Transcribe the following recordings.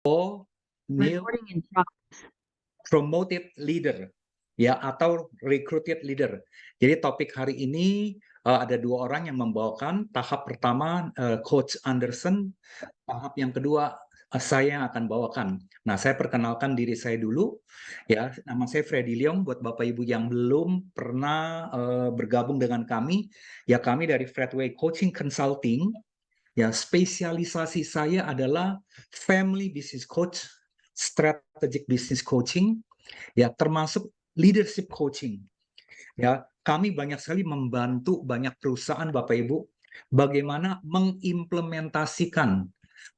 New Recording in progress. promoted leader ya atau recruited leader. Jadi topik hari ini ada dua orang yang membawakan. Tahap pertama Coach Anderson, tahap yang kedua saya yang akan bawakan. Nah, saya perkenalkan diri saya dulu ya. Nama saya Freddy Leong. Buat Bapak Ibu yang belum pernah bergabung dengan kami, ya kami dari Fredway Coaching Consulting. Ya, spesialisasi saya adalah family business coach, strategic business coaching, ya termasuk leadership coaching. Ya, kami banyak sekali membantu banyak perusahaan Bapak Ibu bagaimana mengimplementasikan,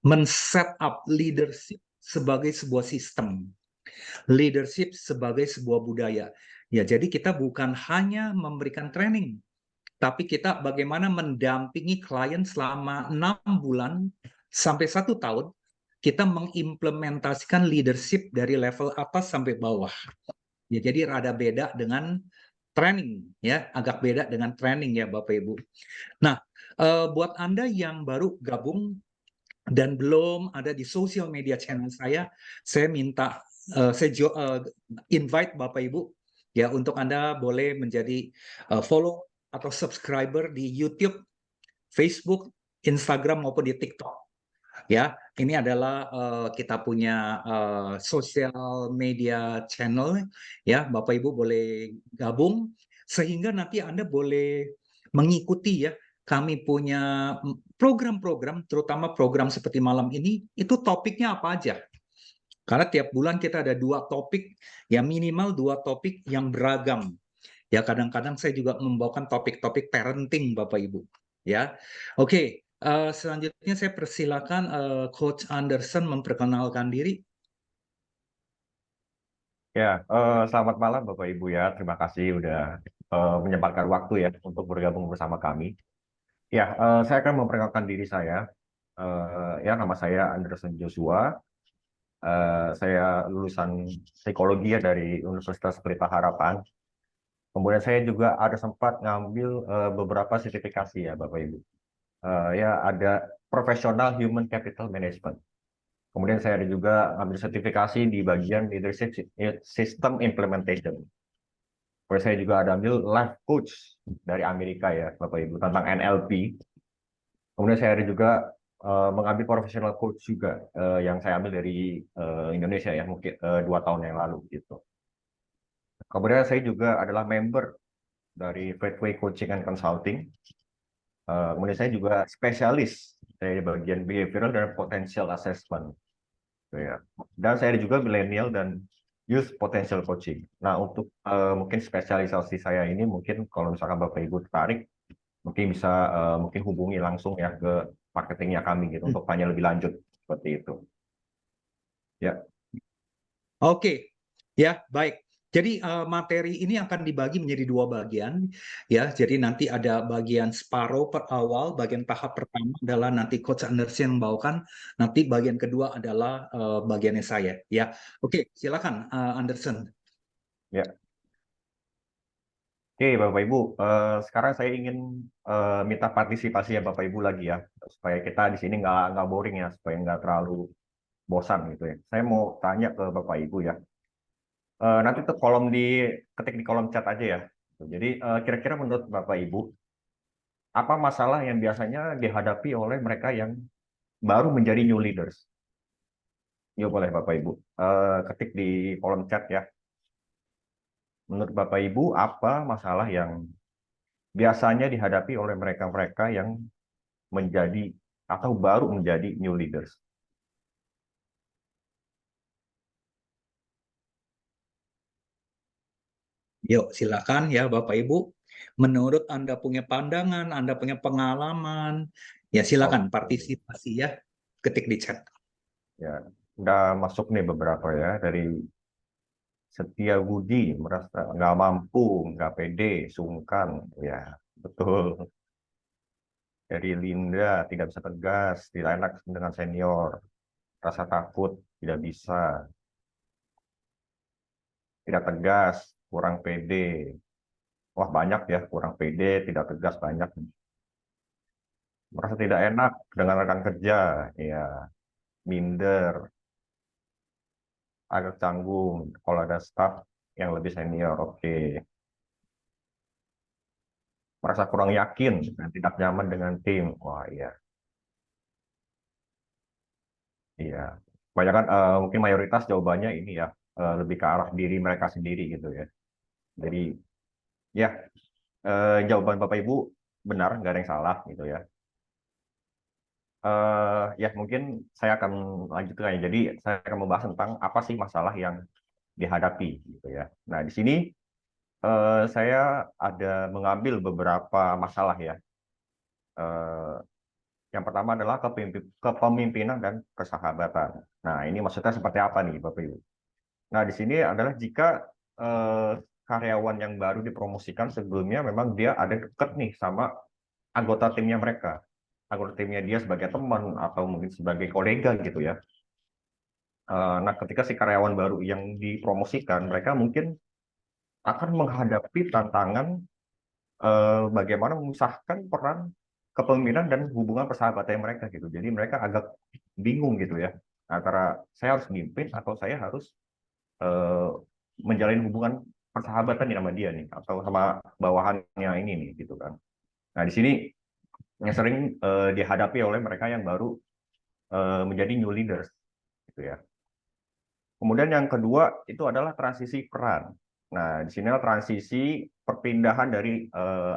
men-set up leadership sebagai sebuah sistem, leadership sebagai sebuah budaya. Ya, jadi kita bukan hanya memberikan training, tapi kita bagaimana mendampingi klien selama 6 bulan sampai 1 tahun, kita mengimplementasikan leadership dari level atas sampai bawah. Ya, jadi rada beda dengan training ya, agak beda dengan training ya Bapak Ibu. Nah, buat Anda yang baru gabung dan belum ada di social media channel saya minta invite Bapak Ibu ya untuk Anda boleh menjadi follow atau subscriber di YouTube, Facebook, Instagram maupun di TikTok. Ya, ini adalah kita punya social media channel ya, Bapak Ibu boleh gabung sehingga nanti Anda boleh mengikuti ya. Kami punya program-program, terutama program seperti malam ini, itu topiknya apa aja. Karena tiap bulan kita ada 2 topik, ya minimal 2 topik yang beragam. Ya kadang-kadang saya juga membawakan topik-topik parenting Bapak Ibu. Ya, oke. Selanjutnya saya persilakan Coach Anderson memperkenalkan diri. Ya, selamat malam Bapak Ibu ya. Terima kasih udah menyempatkan waktu ya untuk bergabung bersama kami. Ya, saya akan memperkenalkan diri saya. Ya, nama saya Anderson Joshua. Saya lulusan psikologi ya dari Universitas Pelita Harapan. Kemudian saya juga ada sempat ngambil beberapa sertifikasi ya Bapak Ibu. Ya, ada Professional Human Capital Management. Kemudian saya ada juga ngambil sertifikasi di bagian Leadership System Implementation. Terus saya juga ada ambil life coach dari Amerika ya, Bapak Ibu, tentang NLP. Kemudian saya ada juga mengambil professional coach juga yang saya ambil dari Indonesia ya, mungkin 2 tahun yang lalu gitu. Kemudian saya juga adalah member dari Fredway Coaching and Consulting. Kemudian saya juga spesialis dari bagian behavioral dan potential assessment. Ya. Dan saya ada juga millennial dan youth potential coaching. Nah, untuk mungkin spesialisasi saya ini mungkin kalau misalkan Bapak Ibu tertarik, mungkin bisa mungkin hubungi langsung ya ke marketingnya kami gitu untuk tanya lebih lanjut seperti itu. Ya, Oke, ya baik. Jadi materi ini akan dibagi menjadi 2 bagian, ya. Jadi nanti ada bagian separuh per awal, bagian tahap pertama adalah nanti Coach Anderson yang membawakan, nanti bagian kedua adalah bagiannya saya, ya. Oke, silakan Anderson. ya. Oke, Bapak Ibu, sekarang saya ingin minta partisipasi ya Bapak Ibu lagi ya, supaya kita di sini nggak boring ya, supaya nggak terlalu bosan gitu ya. Saya mau tanya ke Bapak Ibu ya. Nanti tuh ketik di kolom chat aja ya. Jadi kira-kira menurut Bapak Ibu, apa masalah yang biasanya dihadapi oleh mereka yang baru menjadi new leaders? Yuk boleh Bapak Ibu ketik di kolom chat ya. Menurut Bapak Ibu, apa masalah yang biasanya dihadapi oleh mereka-mereka yang menjadi atau baru menjadi new leaders? Yuk, silakan ya Bapak Ibu. Menurut Anda punya pandangan, Anda punya pengalaman, ya silakan Oke, partisipasi ya. Ketik di chat. ya udah masuk nih beberapa ya dari Setia Budi merasa nggak mampu, nggak pede, sungkan, ya betul. Dari Linda tidak bisa tegas, tidak enak dengan senior, rasa takut, tidak bisa, tidak tegas, kurang pede. Wah banyak ya, kurang pede, tidak tegas banyak. Merasa tidak enak dengan rekan kerja, ya minder, agak canggung kalau ada staff yang lebih senior. Oke, merasa kurang yakin dan tidak nyaman dengan tim. Wah, iya, iya. Banyak kan mungkin mayoritas jawabannya ini ya, lebih ke arah diri mereka sendiri gitu ya. Jadi ya, jawaban Bapak Ibu benar, nggak ada yang salah gitu ya. Ya mungkin saya akan lanjutkan ya. Jadi saya akan membahas tentang apa sih masalah yang dihadapi gitu ya. Nah, di sini saya ada mengambil beberapa masalah ya. Eh, yang pertama adalah kepemimpinan dan persahabatan. Nah, ini maksudnya seperti apa nih, Bapak Ibu? Nah, di sini adalah jika karyawan yang baru dipromosikan sebelumnya memang dia ada dekat nih sama anggota timnya mereka. Anggota timnya dia sebagai teman atau mungkin sebagai kolega gitu ya. Nah, ketika si karyawan baru yang dipromosikan, mereka mungkin akan menghadapi tantangan bagaimana memisahkan peran kepemimpinan dan hubungan persahabatan mereka gitu. Jadi mereka agak bingung gitu ya antara saya harus memimpin atau saya harus eh, menjalin hubungan persahabatan nih sama dia nih atau sama bawahannya ini nih gitu kan. Nah di sini yang sering dihadapi oleh mereka yang baru menjadi new leaders gitu ya. Kemudian yang kedua itu adalah transisi peran. Nah, di sini transisi perpindahan dari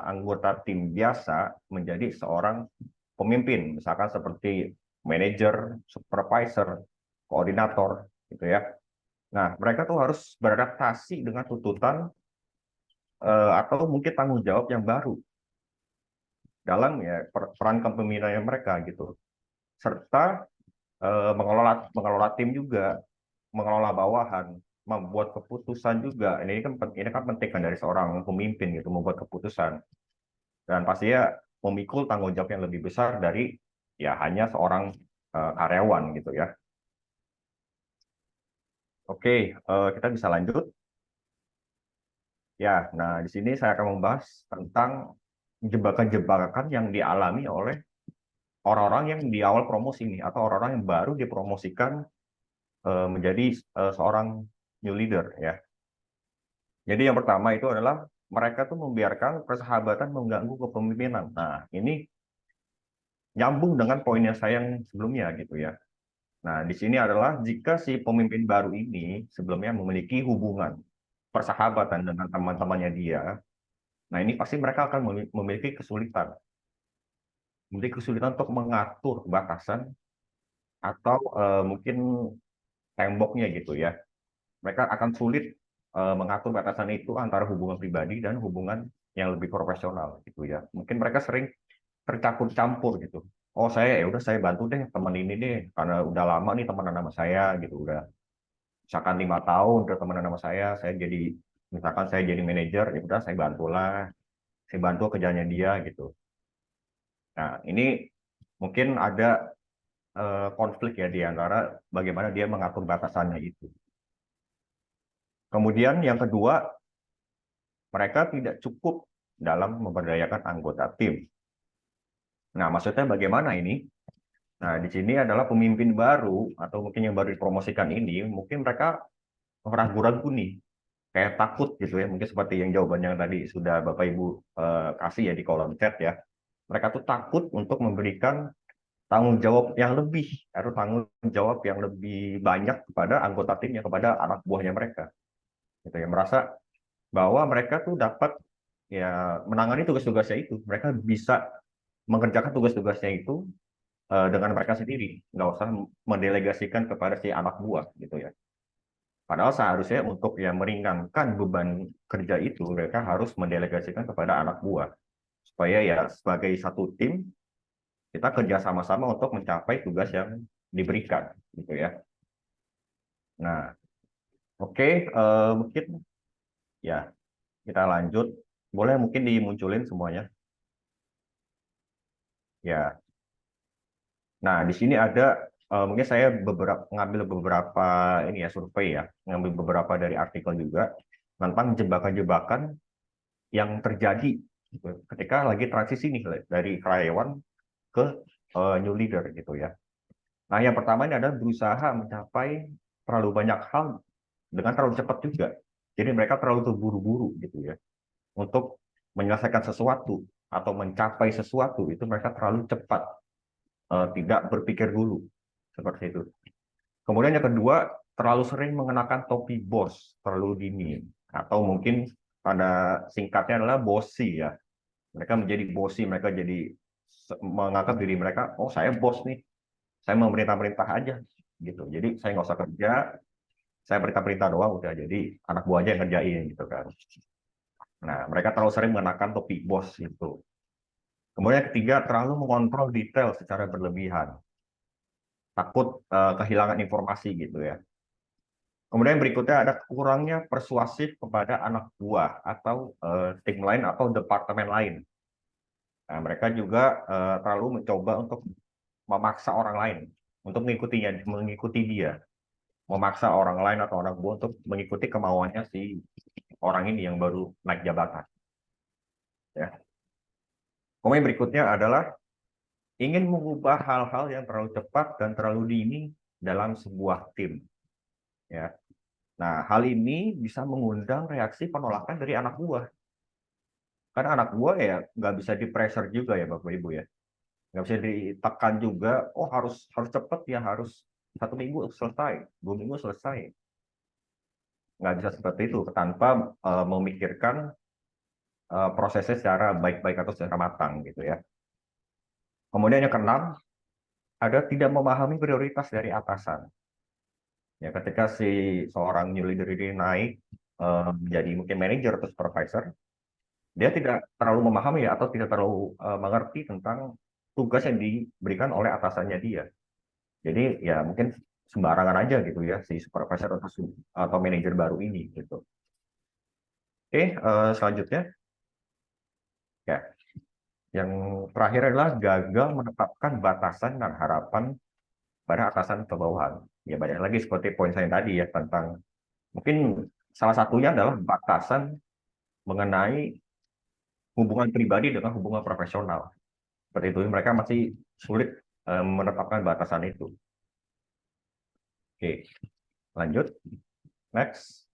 anggota tim biasa menjadi seorang pemimpin, misalkan seperti manajer, supervisor, koordinator, gitu ya. Nah, mereka tuh harus beradaptasi dengan tuntutan atau mungkin tanggung jawab yang baru dalam ya peran kepemimpinannya mereka gitu, serta mengelola tim juga, mengelola bawahan, membuat keputusan juga. Ini kan penting kan dari seorang pemimpin gitu, membuat keputusan dan pastinya memikul tanggung jawab yang lebih besar dari ya hanya seorang karyawan gitu ya. Oke, kita bisa lanjut. Ya, nah di sini saya akan membahas tentang jebakan-jebakan yang dialami oleh orang-orang yang di awal promosi nih atau orang-orang yang baru dipromosikan menjadi seorang new leader ya. Jadi yang pertama itu adalah mereka tuh membiarkan persahabatan mengganggu kepemimpinan. Nah, ini nyambung dengan poinnya saya yang sebelumnya gitu ya. Nah, di sini adalah jika si pemimpin baru ini sebelumnya memiliki hubungan persahabatan dengan teman-temannya dia, nah ini pasti mereka akan memiliki kesulitan untuk mengatur batasan atau mungkin temboknya gitu ya. Mereka akan sulit mengatur batasan itu antara hubungan pribadi dan hubungan yang lebih profesional gitu ya. Mungkin mereka sering tercampur-campur gitu. Oh saya ya udah saya bantu deh teman ini deh karena udah lama nih teman nama saya gitu udah misalkan 5 tahun udah teman nama saya jadi misalkan saya jadi manajer ya udah saya bantulah saya bantu kerjanya dia gitu. Nah ini mungkin ada konflik ya di antara bagaimana dia mengatur batasannya itu. Kemudian yang kedua mereka tidak cukup dalam memberdayakan anggota tim. Nah maksudnya bagaimana ini? Nah, di sini adalah pemimpin baru atau mungkin yang baru dipromosikan ini, mungkin mereka ragu-ragu nih, kayak takut gitu ya, mungkin seperti yang jawaban yang tadi sudah Bapak Ibu kasih ya di kolom chat ya. Mereka tuh takut untuk memberikan tanggung jawab yang lebih atau tanggung jawab yang lebih banyak kepada anggota timnya, kepada anak buahnya mereka. Gitu ya, merasa bahwa mereka tuh dapat ya menangani tugas-tugasnya itu, mereka bisa mengerjakan tugas-tugasnya itu dengan mereka sendiri, nggak usah mendelegasikan kepada si anak buah gitu ya. Padahal seharusnya untuk yang meringankan beban kerja itu mereka harus mendelegasikan kepada anak buah supaya ya sebagai satu tim kita kerja sama-sama untuk mencapai tugas yang diberikan gitu ya. Nah, oke, mungkin ya kita lanjut. Boleh mungkin dimunculin semuanya. Ya, nah, di sini ada mungkin saya ngambil beberapa ini ya survei ya, ngambil beberapa dari artikel juga tentang jebakan-jebakan yang terjadi gitu, ketika lagi transisi nih dari karyawan ke new leader gitu ya. Nah, yang pertama ini adalah berusaha mencapai terlalu banyak hal dengan terlalu cepat juga. Jadi mereka terlalu terburu-buru gitu ya untuk menyelesaikan sesuatu atau mencapai sesuatu itu mereka terlalu cepat, tidak berpikir dulu seperti itu. Kemudian yang kedua, terlalu sering mengenakan topi bos terlalu dini atau mungkin pada singkatnya adalah bossy ya. Mereka menjadi bossy, mereka jadi menganggap diri mereka, oh saya bos nih, saya memerintah-perintah aja gitu. Jadi saya nggak usah kerja, saya perintah-perintah doang udah jadi anak buahnya yang ngerjain gitu kan. Nah, mereka terlalu sering mengenakan topi bos itu. Kemudian yang ketiga, terlalu mengontrol detail secara berlebihan. Takut kehilangan informasi gitu ya. Kemudian berikutnya ada kurangnya persuasif kepada anak buah atau tim lain atau departemen lain. Nah, mereka juga terlalu mencoba untuk memaksa orang lain untuk mengikuti dia, memaksa orang lain atau anak buah untuk mengikuti kemauannya si orang ini yang baru naik jabatan. Ya. Kemudian berikutnya adalah ingin mengubah hal-hal yang terlalu cepat dan terlalu dini dalam sebuah tim. Ya. Nah, hal ini bisa mengundang reaksi penolakan dari anak buah. Karena anak buah ya nggak bisa di pressure juga ya Bapak Ibu ya. Nggak bisa ditekan juga, oh harus harus cepat ya, harus 1 minggu selesai, 2 minggu selesai. Nggak bisa seperti itu tanpa memikirkan prosesnya secara baik-baik atau secara matang gitu ya. Kemudian yang keenam, ada tidak memahami prioritas dari atasan. Ya, ketika si seorang new leader ini naik menjadi mungkin manager atau supervisor, dia tidak terlalu memahami atau tidak terlalu mengerti tentang tugas yang diberikan oleh atasannya dia. Jadi ya mungkin sembarangan aja gitu ya si supervisor atau manajer baru ini gitu. Oke, selanjutnya ya yang terakhir adalah gagal menetapkan batasan dan harapan pada atasan atau bawahan. Ya banyak lagi seperti poin saya tadi ya tentang mungkin salah satunya adalah batasan mengenai hubungan pribadi dengan hubungan profesional. Seperti itu mereka masih sulit menetapkan batasan itu. Oke, lanjut. Next.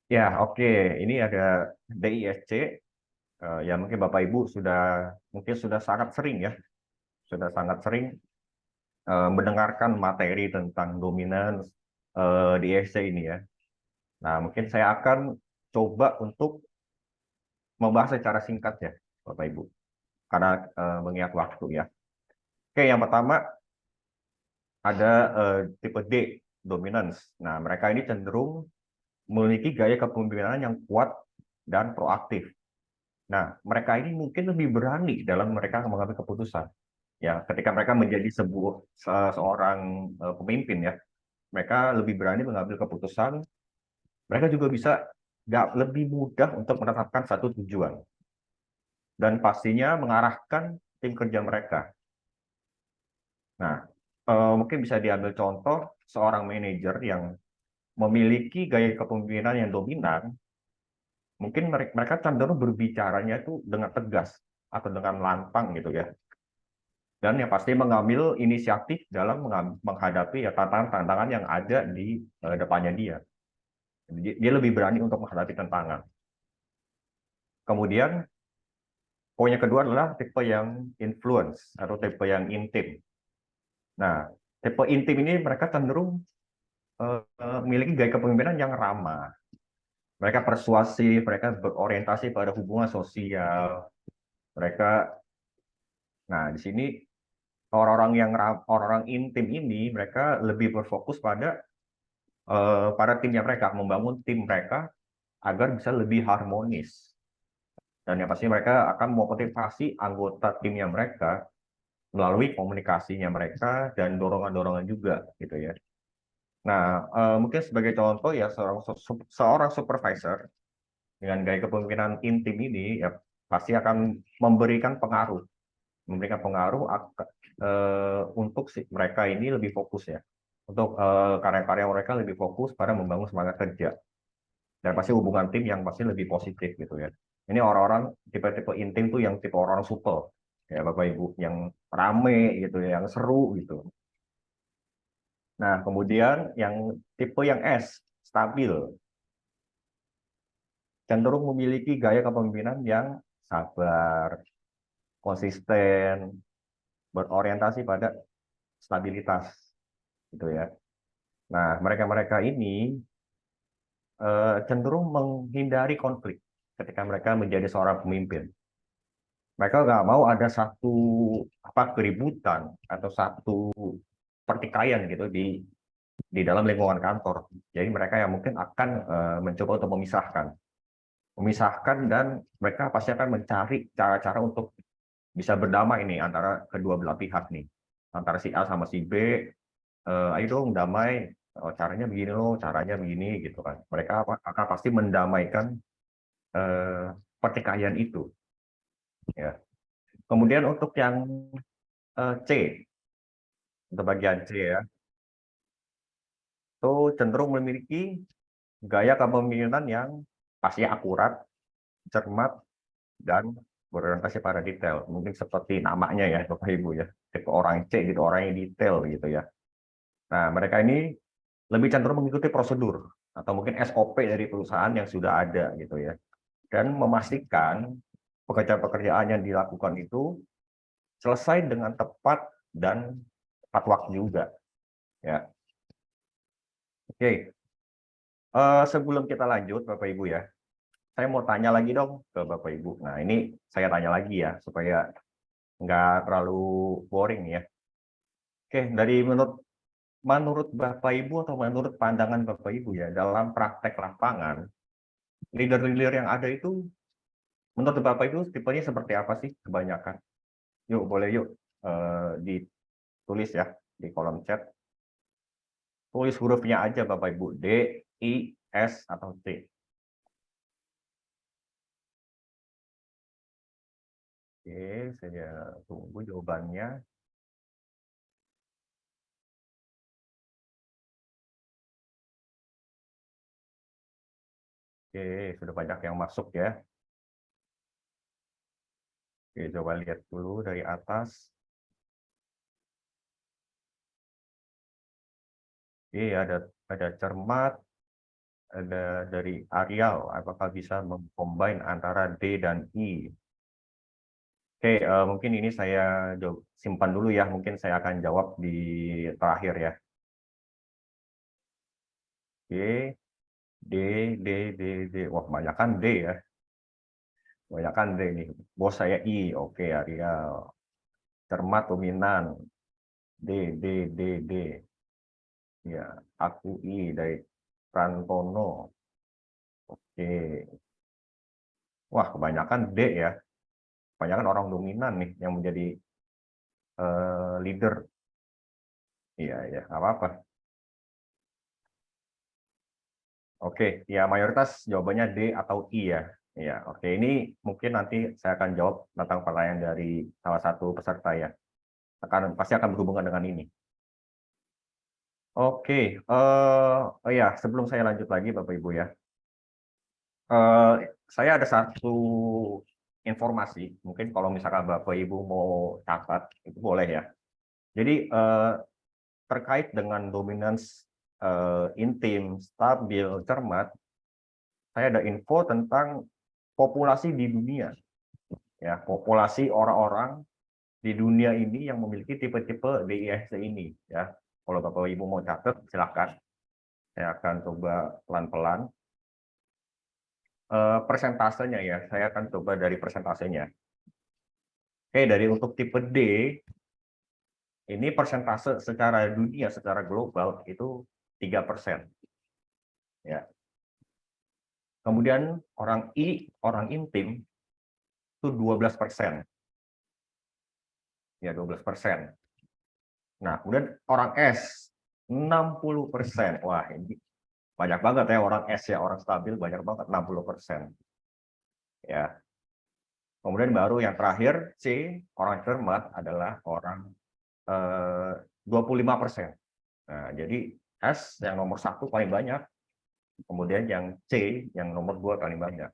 Ya, oke. Ini ada DISC. Ya mungkin Bapak Ibu sudah sangat sering ya, sudah sangat sering mendengarkan materi tentang dominance DISC ini ya. Nah, mungkin saya akan coba untuk membahas secara singkat ya, Bapak Ibu, karena mengingat waktu ya. Oke, yang pertama ada tipe D, dominance. Nah, mereka ini cenderung memiliki gaya kepemimpinan yang kuat dan proaktif. Nah, mereka ini mungkin lebih berani dalam mereka mengambil keputusan. Ya, ketika mereka menjadi seorang pemimpin ya, mereka lebih berani mengambil keputusan. Mereka juga bisa lebih mudah untuk menetapkan satu tujuan dan pastinya mengarahkan tim kerja mereka. Nah, mungkin bisa diambil contoh seorang manajer yang memiliki gaya kepemimpinan yang dominan, mungkin mereka cenderung berbicaranya itu dengan tegas atau dengan lantang gitu ya. Dan yang pasti mengambil inisiatif dalam menghadapi ya tantangan-tantangan yang ada di depannya dia. Dia lebih berani untuk menghadapi tantangan. Kemudian poin yang kedua adalah tipe yang influence atau tipe yang intim. Nah, tipe intim ini mereka cenderung memiliki gaya kepemimpinan yang ramah. Mereka persuasif, mereka berorientasi pada hubungan sosial. Mereka, nah di sini orang-orang intim ini mereka lebih berfokus pada timnya mereka, membangun tim mereka agar bisa lebih harmonis. Dan yang pasti mereka akan memotivasi anggota timnya mereka melalui komunikasinya mereka dan dorongan-dorongan juga gitu ya. Nah, mungkin sebagai contoh ya seorang supervisor dengan gaya kepemimpinan intim ini ya pasti akan memberikan pengaruh untuk mereka ini lebih fokus ya, untuk karya-karya mereka lebih fokus pada membangun semangat kerja dan pasti hubungan tim yang pasti lebih positif gitu ya. Ini orang-orang tipe-tipe intim tuh yang tipe orang super ya Bapak Ibu yang rame gitu ya, yang seru gitu. Nah, kemudian yang tipe yang S, stabil, cenderung memiliki gaya kepemimpinan yang sabar, konsisten, berorientasi pada stabilitas, gitu ya. Nah, mereka-mereka ini cenderung menghindari konflik ketika mereka menjadi seorang pemimpin. Mereka nggak mau ada satu keributan atau satu pertikaian gitu di dalam lingkungan kantor. Jadi mereka yang mungkin akan mencoba untuk memisahkan dan mereka pasti akan mencari cara-cara untuk bisa berdamai nih antara kedua belah pihak nih, antara si A sama si B. Ayo dong damai. Oh, caranya begini loh, caranya begini gitu kan. Mereka akan pasti mendamaikan pertikaian itu. Ya. Kemudian untuk yang C, untuk bagian C ya, itu cenderung memiliki gaya kepemimpinan yang pasti akurat, cermat, dan berorientasi pada detail. Mungkin seperti namanya ya, Bapak Ibu ya, tipe orang C gitu, orang yang detail gitu ya. Nah, mereka ini lebih cenderung mengikuti prosedur atau mungkin SOP dari perusahaan yang sudah ada gitu ya, dan memastikan pekerjaan-pekerjaan yang dilakukan itu selesai dengan tepat dan tepat waktu juga. Ya, oke. Sebelum kita lanjut, Bapak Ibu ya, saya mau tanya lagi dong ke Bapak Ibu. Nah, ini saya tanya lagi ya, supaya nggak terlalu boring ya. Oke, dari menurut menurut Bapak Ibu atau menurut pandangan Bapak Ibu ya, dalam praktek lapangan, leader-leader yang ada itu, menurut Bapak Ibu tipenya seperti apa sih kebanyakan? Yuk, boleh yuk ditulis ya di kolom chat. Tulis hurufnya aja Bapak Ibu, D, I, S, atau T. Oke, saya tunggu jawabannya. Oke, sudah banyak yang masuk ya. Oke, coba lihat dulu dari atas. Oke, ada cermat, ada dari Arial. Apakah bisa mengcombine antara D dan I? Oke, mungkin ini saya simpan dulu ya. Mungkin saya akan jawab di terakhir ya. Oke, D, D, D, D. Wah, kebanyakan D ya. Kebanyakan D nih. Bos saya I. Oke, Arial. Cermat dominan. D, D, D, D. Ya, aku I dari Prantono. Oke. Wah, kebanyakan D ya. Kebanyakan orang dominan nih yang menjadi leader. Iya, ya, nggak apa-apa. Oke, ya mayoritas jawabannya D atau I ya. Iya, oke. Ini mungkin nanti saya akan jawab tentang pertanyaan dari salah satu peserta ya. Pasti akan berhubungan dengan ini. Oke, oh ya, sebelum saya lanjut lagi Bapak Ibu ya, eh, saya ada satu informasi. Mungkin kalau misalkan Bapak Ibu mau catat, itu boleh ya. Jadi terkait dengan dominance intim, stabil, cermat, saya ada info tentang populasi di dunia. Ya, populasi orang-orang di dunia ini yang memiliki tipe-tipe DISC ini. Ya, kalau Bapak Ibu mau catat, silakan. Saya akan coba pelan-pelan. Persentasenya ya, saya akan coba dari persentasenya. Oke, dari untuk tipe D, ini persentase secara dunia, secara global itu 3%. Ya. Kemudian orang I, orang intim, itu 12%. Ya, 12%. Nah, kemudian orang S, 60%. Wah, ini banyak banget ya orang S ya, orang stabil banyak banget, 60%. Ya. Kemudian baru yang terakhir, C, orang cermat adalah orang 25%. Nah, jadi S yang nomor satu paling banyak, kemudian yang C yang nomor 2 paling banyak.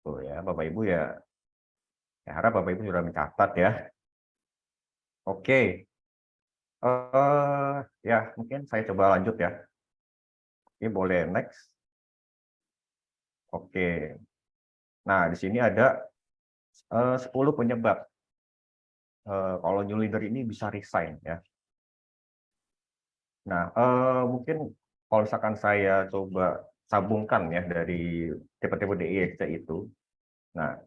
Tuh ya, Bapak Ibu ya, saya harap Bapak Ibu sudah mencatat ya. Oke, Ya mungkin saya coba lanjut ya. Ini boleh next. Oke. Nah, di sini ada 10 penyebab kalau new leader ini bisa resign ya. Nah, mungkin kalau misalkan saya coba sambungkan ya dari tipe-tipe DISC itu. Nah,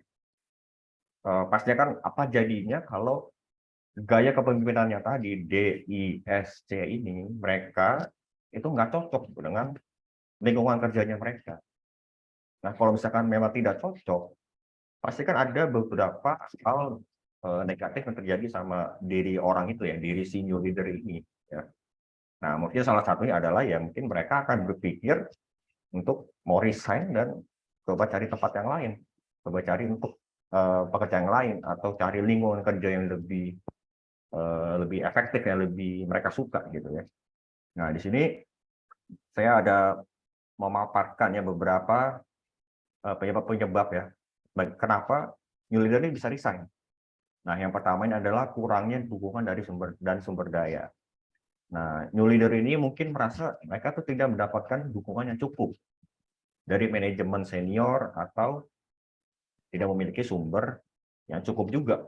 pastinya kan apa jadinya kalau gaya kepemimpinannya tadi DISC ini mereka itu nggak cocok dengan lingkungan kerjanya mereka. Nah, kalau misalkan memang tidak cocok, pasti kan ada beberapa hal negatif yang terjadi sama diri orang itu ya, diri si new leader ini. Ya. Nah, mungkin salah satunya adalah ya mungkin mereka akan berpikir untuk mau resign dan coba cari tempat yang lain, coba cari untuk pekerjaan yang lain atau cari lingkungan kerja yang lebih efektif ya, lebih mereka suka gitu ya. Nah, di sini saya ada memaparkan ya beberapa penyebab-penyebab ya, kenapa new leader ini bisa resign. Nah, yang pertama ini adalah kurangnya dukungan dari sumber daya. Nah, new leader ini mungkin merasa mereka tuh tidak mendapatkan dukungan yang cukup dari manajemen senior atau tidak memiliki sumber yang cukup juga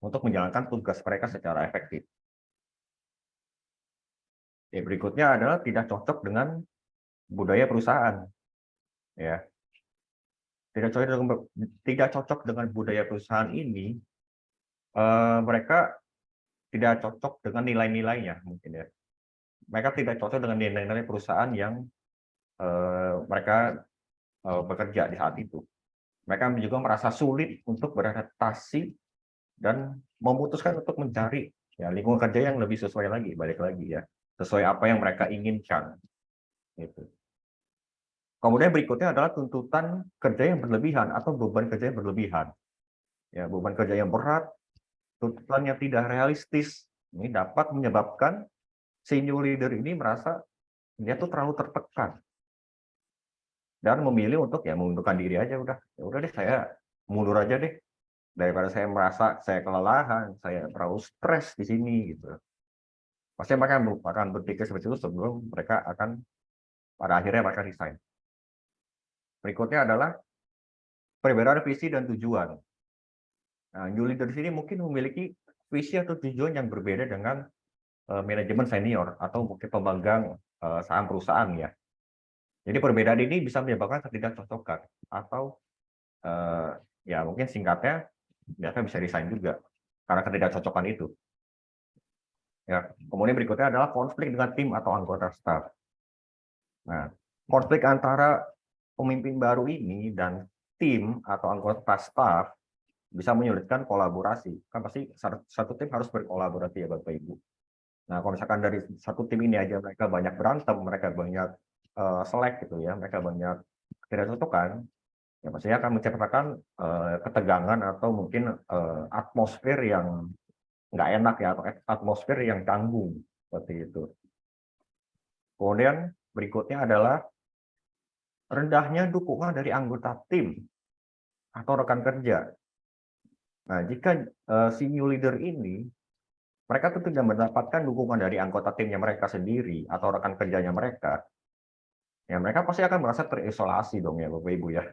untuk menjalankan tugas mereka secara efektif. Berikutnya adalah tidak cocok dengan budaya perusahaan. Ya, tidak cocok dengan budaya perusahaan ini, mereka tidak cocok dengan nilai-nilainya mungkin ya. Mereka tidak cocok dengan nilai-nilai perusahaan yang mereka bekerja di saat itu. Mereka juga merasa sulit untuk beradaptasi dan memutuskan untuk mencari ya lingkungan kerja yang lebih sesuai lagi, balik lagi ya, sesuai apa yang mereka inginkan. Gitu. Kemudian berikutnya adalah tuntutan kerja yang berlebihan atau beban kerja yang berlebihan. Ya, beban kerja yang berat, tuntutan yang tidak realistis, ini dapat menyebabkan senior leader ini merasa dia tuh terlalu tertekan dan memilih untuk ya mengundurkan diri aja udah. Ya udah deh saya mundur aja deh daripada saya merasa saya kelelahan, saya terlalu stres di sini gitu. Pasti mereka akan berpikir seperti itu sebelum mereka akan pada akhirnya mereka resign. Berikutnya adalah perbedaan visi dan tujuan. Nah, new leader di sini mungkin memiliki visi atau tujuan yang berbeda dengan manajemen senior atau mungkin pemegang saham perusahaan ya. Jadi perbedaan ini bisa menyebabkan ketidakcocokan atau ya mungkin singkatnya mereka bisa resign juga karena ketidakcocokan itu. Ya, kemudian berikutnya adalah konflik dengan tim atau anggota staf. Nah, konflik antara pemimpin baru ini dan tim atau anggota staf bisa menyulitkan kolaborasi. Kan pasti satu tim harus berkolaborasi ya Bapak Ibu. Nah, kalau misalkan dari satu tim ini aja mereka banyak berantem, mereka banyak selek gitu ya, mereka banyak ketidakcocokan, ya pastinya akan menciptakan ketegangan atau mungkin atmosfer yang nggak enak ya, atau atmosfer yang canggung seperti itu. Kemudian berikutnya adalah rendahnya dukungan dari anggota tim atau rekan kerja. Nah, jika si new leader ini mereka tuh tidak mendapatkan dukungan dari anggota timnya mereka sendiri atau rekan kerjanya mereka, ya mereka pasti akan merasa terisolasi dong ya Bapak Ibu ya.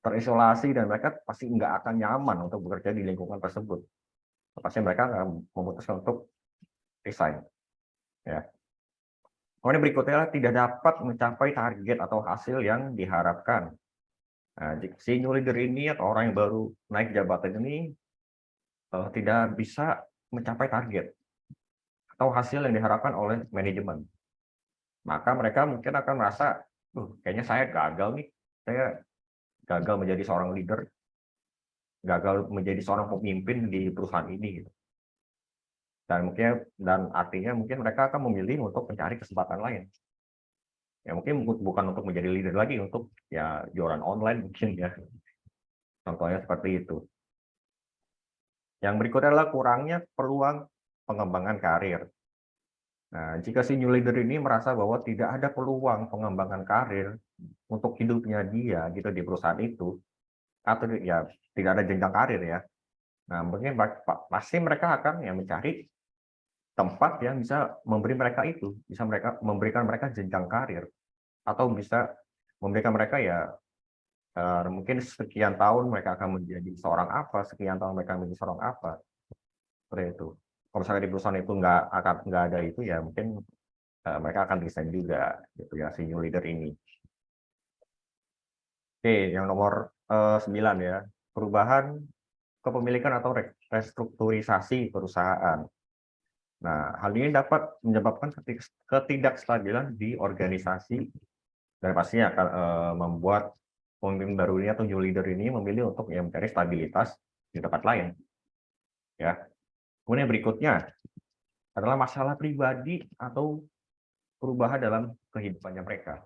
Terisolasi dan mereka pasti nggak akan nyaman untuk bekerja di lingkungan tersebut. Pasti mereka akan memutuskan untuk resign. Ya. Kemudian berikutnya adalah tidak dapat mencapai target atau hasil yang diharapkan. Nah, jika si new leader ini atau orang yang baru naik jabatan ini tidak bisa mencapai target atau hasil yang diharapkan oleh manajemen, maka mereka mungkin akan merasa, kayaknya saya gagal nih, saya gagal menjadi seorang leader, gagal menjadi seorang pemimpin di perusahaan ini. Gitu. Dan artinya mungkin mereka akan memilih untuk mencari kesempatan lain. Ya mungkin bukan untuk menjadi leader lagi, untuk ya jualan online mungkin ya. Contohnya seperti itu. Yang berikutnya adalah kurangnya peluang pengembangan karir. Nah, jika si new leader ini merasa bahwa tidak ada peluang pengembangan karir untuk hidupnya dia gitu di perusahaan itu, atau ya tidak ada jenjang karir ya. Nah, mungkin pasti mereka akan ya mencari tempat yang bisa memberi mereka itu, bisa memberikan mereka jenjang karir, atau bisa memberikan mereka ya mungkin sekian tahun mereka akan menjadi seorang apa, sekian tahun mereka menjadi seorang apa, seperti itu. Kalau misalnya di perusahaan itu nggak ada itu ya mungkin mereka akan resign juga gitu ya si new leader ini. Oke, yang nomor 9 ya, perubahan kepemilikan atau restrukturisasi perusahaan. Nah, hal ini dapat menyebabkan ketidakstabilan di organisasi dan pastinya akan membuat pemimpin baru ini atau new leader ini memilih untuk ya mencari stabilitas di tempat lain. Ya. Kemudian berikutnya adalah masalah pribadi atau perubahan dalam kehidupannya mereka.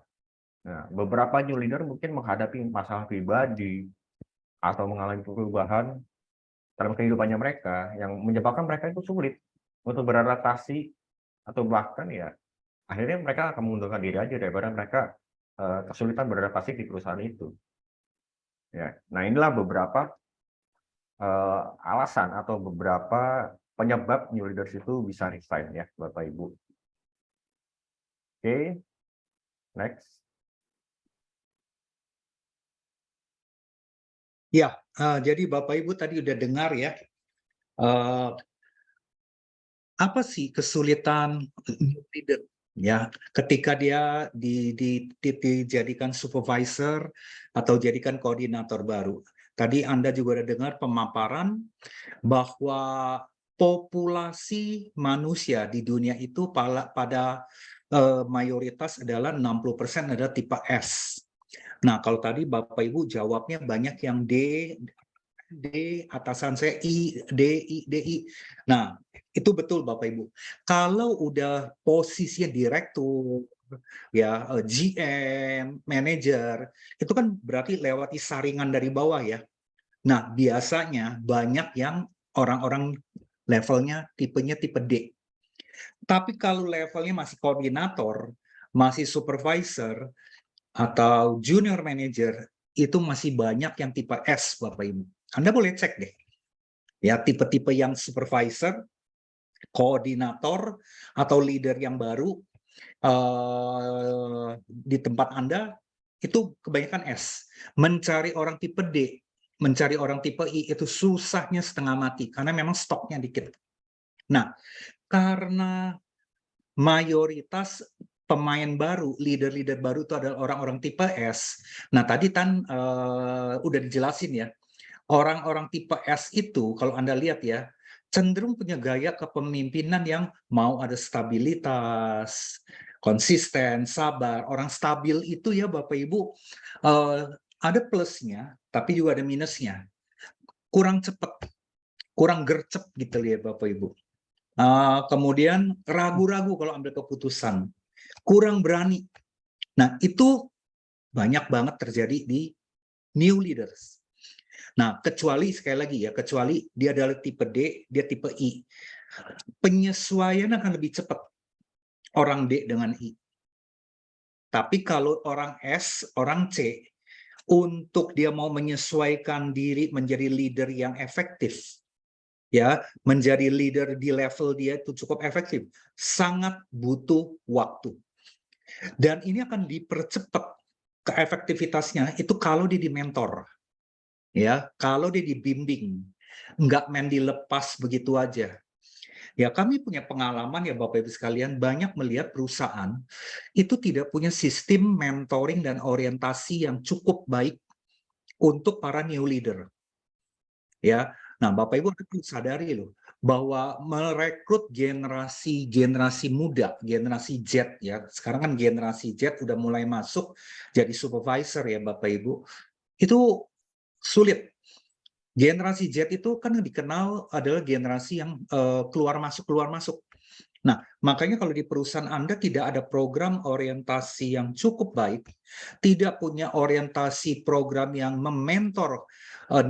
Nah, beberapa new leader mungkin menghadapi masalah pribadi atau mengalami perubahan dalam kehidupannya mereka yang menyebabkan mereka itu sulit untuk beradaptasi atau bahkan ya akhirnya mereka akan mengundurkan diri aja daripada mereka kesulitan beradaptasi di perusahaan itu. Ya, nah inilah beberapa alasan atau beberapa penyebab new leaders itu bisa resign ya, Bapak Ibu. Oke, next. Ya, jadi Bapak Ibu tadi udah dengar ya, apa sih kesulitan leader ya ketika dia dijadikan supervisor atau jadikan koordinator baru. Tadi Anda juga udah dengar pemaparan bahwa populasi manusia di dunia itu pada mayoritas adalah 60% adalah tipe S. Nah, kalau tadi Bapak Ibu jawabnya banyak yang D, atasan saya I. Nah, itu betul Bapak Ibu. Kalau udah posisinya direktur, ya GM, manager, itu kan berarti lewati saringan dari bawah ya. Nah, biasanya banyak yang orang-orang levelnya tipenya tipe D. Tapi kalau levelnya masih koordinator, masih supervisor, atau junior manager, itu masih banyak yang tipe S, Bapak Ibu. Anda boleh cek deh. Ya, tipe-tipe yang supervisor, koordinator, atau leader yang baru di tempat Anda, itu kebanyakan S. Mencari orang tipe D, mencari orang tipe I, itu susahnya setengah mati, karena memang stoknya dikit. Nah, karena mayoritas pemain baru, leader-leader baru itu adalah orang-orang tipe S. Nah, tadi kan udah dijelasin ya, orang-orang tipe S itu kalau Anda lihat ya, cenderung punya gaya kepemimpinan yang mau ada stabilitas, konsisten, sabar. Orang stabil itu ya Bapak Ibu, ada plusnya, tapi juga ada minusnya. Kurang cepat, kurang gercep gitu ya Bapak Ibu. Kemudian ragu-ragu kalau ambil keputusan, kurang berani. Nah, itu banyak banget terjadi di new leaders. Nah, kecuali sekali lagi ya, kecuali dia adalah tipe D, dia tipe I. Penyesuaian akan lebih cepat orang D dengan I. Tapi kalau orang S, orang C, untuk dia mau menyesuaikan diri menjadi leader yang efektif, ya, menjadi leader di level dia itu cukup efektif, sangat butuh waktu. Dan ini akan dipercepat keefektivitasnya itu kalau dia dimentor, ya, kalau dia dibimbing, nggak main dilepas begitu aja. Ya, kami punya pengalaman ya Bapak Ibu sekalian, banyak melihat perusahaan itu tidak punya sistem mentoring dan orientasi yang cukup baik untuk para new leader. Ya, nah Bapak Ibu harus sadari loh bahwa merekrut generasi muda, generasi Z ya. Sekarang kan generasi Z udah mulai masuk jadi supervisor ya Bapak Ibu. Itu sulit. Generasi Z itu kan dikenal adalah generasi yang keluar masuk. Nah, makanya kalau di perusahaan Anda tidak ada program orientasi yang cukup baik, tidak punya orientasi program yang mementor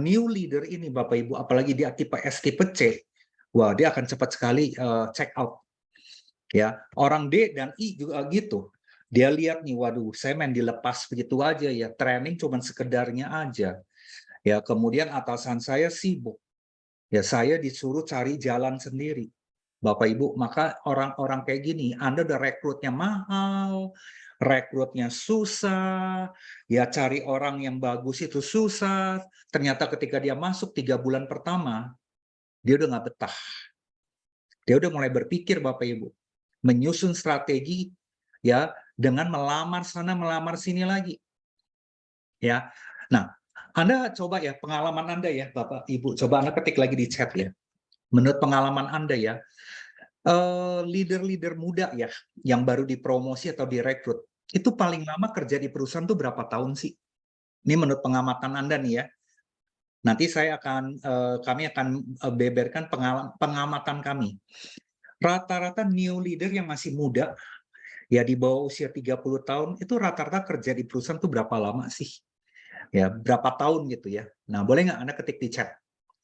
new leader ini Bapak Ibu, apalagi dia tipe S, tipe C, wah dia akan cepat sekali check out. Ya, orang D dan I juga gitu. Dia lihat nih, waduh, saya main dilepas begitu aja ya, training cuma sekedarnya aja. Ya, kemudian atasan saya sibuk. Ya, saya disuruh cari jalan sendiri. Bapak Ibu, maka orang-orang kayak gini, Anda udah rekrutnya mahal, rekrutnya susah, ya cari orang yang bagus itu susah, ternyata ketika dia masuk 3 bulan pertama, dia udah nggak betah. Dia udah mulai berpikir Bapak Ibu, menyusun strategi ya dengan melamar sana melamar sini lagi. Ya. Nah, Anda coba ya pengalaman Anda ya Bapak Ibu, coba Anda ketik lagi di chat ya. Menurut pengalaman Anda ya, leader-leader muda ya yang baru dipromosi atau direkrut, itu paling lama kerja di perusahaan tuh berapa tahun sih? Ini menurut pengamatan Anda nih ya. Nanti kami akan beberkan pengamatan kami. Rata-rata new leader yang masih muda ya di bawah usia 30 tahun itu rata-rata kerja di perusahaan tuh berapa lama sih? Ya, berapa tahun gitu ya. Nah, boleh nggak Anda ketik di chat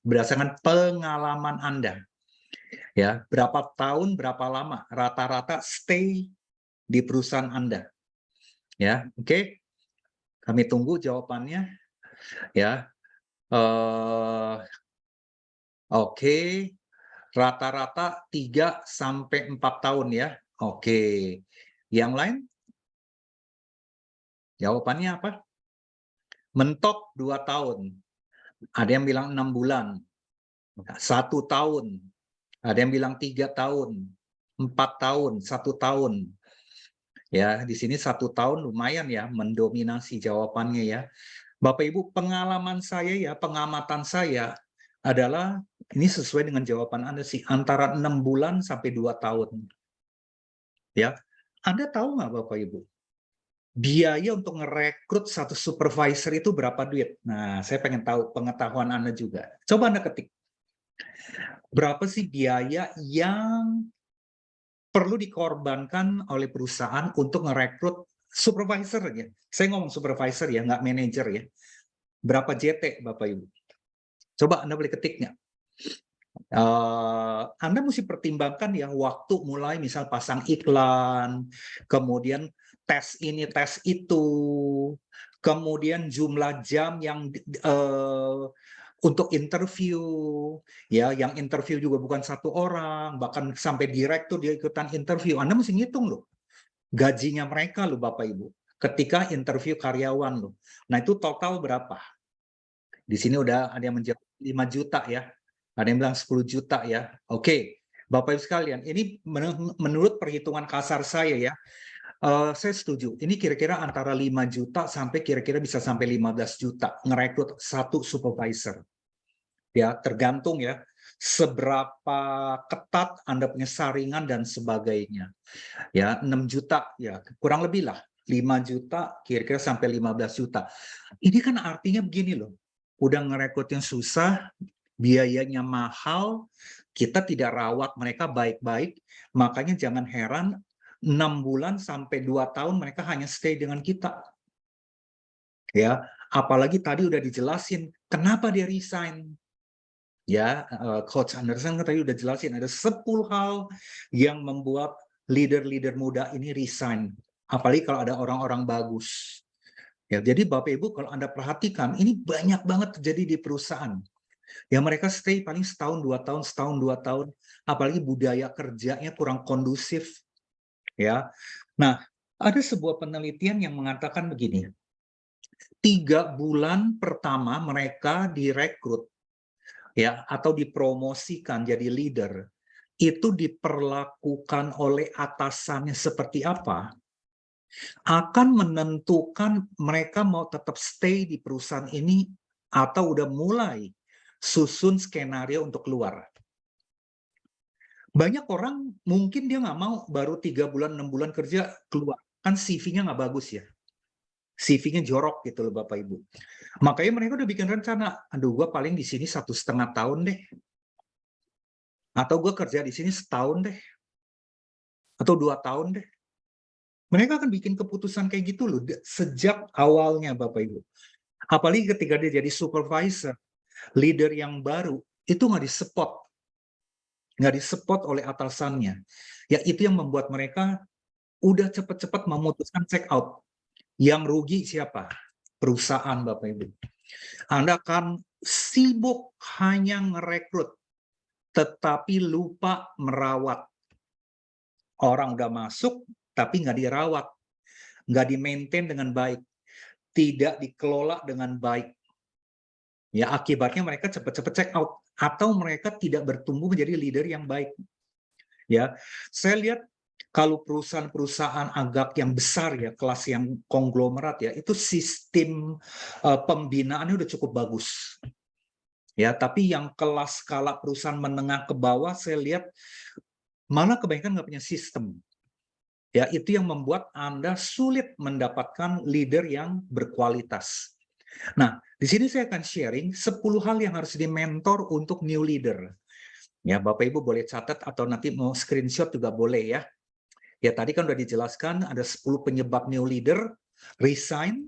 berdasarkan pengalaman Anda. Ya, berapa tahun, berapa lama rata-rata stay di perusahaan Anda. Ya, oke. Kami tunggu jawabannya. Ya, oke. Rata-rata 3 sampai 4 tahun ya. Oke. Yang lain? Jawabannya apa? Mentok 2 tahun. Ada yang bilang 6 bulan. 1 tahun. Ada yang bilang 3 tahun. 4 tahun, 1 tahun. Ya, di sini 1 tahun lumayan ya mendominasi jawabannya ya. Bapak Ibu, pengalaman saya ya, pengamatan saya adalah ini sesuai dengan jawaban Anda sih, antara 6 bulan sampai 2 tahun. Ya. Anda tahu nggak Bapak Ibu, biaya untuk ngerekrut satu supervisor itu berapa duit? Nah, saya pengen tahu pengetahuan Anda juga. Coba Anda ketik. Berapa sih biaya yang perlu dikorbankan oleh perusahaan untuk ngerekrut supervisor ya? Saya ngomong supervisor ya, nggak manajer ya. Berapa JT Bapak Ibu? Coba Anda boleh ketiknya. Anda mesti pertimbangkan ya waktu mulai misal pasang iklan, kemudian tes ini, tes itu, kemudian jumlah jam yang untuk interview, ya, yang interview juga bukan 1 orang, bahkan sampai direktur dia ikutan interview. Anda mesti ngitung loh, gajinya mereka loh Bapak Ibu, ketika interview karyawan loh. Nah itu total berapa? Di sini udah ada yang menjawab 5 juta ya. Ada yang bilang 10 juta ya. Oke, Bapak Ibu sekalian, ini menurut perhitungan kasar saya ya, saya setuju. Ini kira-kira antara 5 juta sampai kira-kira bisa sampai 15 juta ngerekrut satu supervisor. Ya, tergantung ya seberapa ketat Anda punya saringan dan sebagainya. Ya, 6 juta ya, kurang lebih lah. 5 juta kira-kira sampai 15 juta. Ini kan artinya begini loh. Udah ngerekrutnya susah, biayanya mahal, kita tidak rawat mereka baik-baik, makanya jangan heran 6 bulan sampai 2 tahun mereka hanya stay dengan kita. Ya, apalagi tadi udah dijelasin kenapa dia resign. Ya, Coach Anderson tadi udah jelasin ada 10 hal yang membuat leader-leader muda ini resign. Apalagi kalau ada orang-orang bagus. Ya, jadi Bapak Ibu kalau Anda perhatikan ini banyak banget terjadi di perusahaan. Ya mereka stay paling setahun 2 tahun, setahun 2 tahun, apalagi budaya kerjanya kurang kondusif ya. Nah, ada sebuah penelitian yang mengatakan begini, 3 bulan pertama mereka direkrut ya atau dipromosikan jadi leader, itu diperlakukan oleh atasannya seperti apa, akan menentukan mereka mau tetap stay di perusahaan ini atau udah mulai susun skenario untuk keluar. Banyak orang mungkin dia nggak mau baru 3 bulan, 6 bulan kerja keluar. Kan CV-nya nggak bagus ya. CV-nya jorok gitu loh Bapak Ibu. Makanya mereka udah bikin rencana, aduh gue paling di sini 1,5 tahun deh. Atau gue kerja di sini setahun deh. Atau 2 tahun deh. Mereka akan bikin keputusan kayak gitu loh sejak awalnya Bapak Ibu. Apalagi ketika dia jadi supervisor, leader yang baru, itu nggak disepot oleh atasannya. Ya itu yang membuat mereka udah cepat-cepat memutuskan check out. Yang rugi siapa? Perusahaan Bapak Ibu. Anda akan sibuk hanya ngerekrut, tetapi lupa merawat. Orang udah masuk, tapi nggak dirawat, nggak di-maintain dengan baik, tidak dikelola dengan baik. Ya, akibatnya mereka cepat-cepat check out atau mereka tidak bertumbuh menjadi leader yang baik. Ya, saya lihat kalau perusahaan-perusahaan agak yang besar ya, kelas yang konglomerat ya, itu sistem pembinaannya udah cukup bagus. Ya, tapi yang kelas skala perusahaan menengah ke bawah saya lihat malah kebanyakan nggak punya sistem. Ya, itu yang membuat Anda sulit mendapatkan leader yang berkualitas. Nah, di sini saya akan sharing 10 hal yang harus di-mentor untuk new leader. Ya, Bapak Ibu boleh catat atau nanti mau screenshot juga boleh ya. Ya, tadi kan udah dijelaskan ada 10 penyebab new leader resign.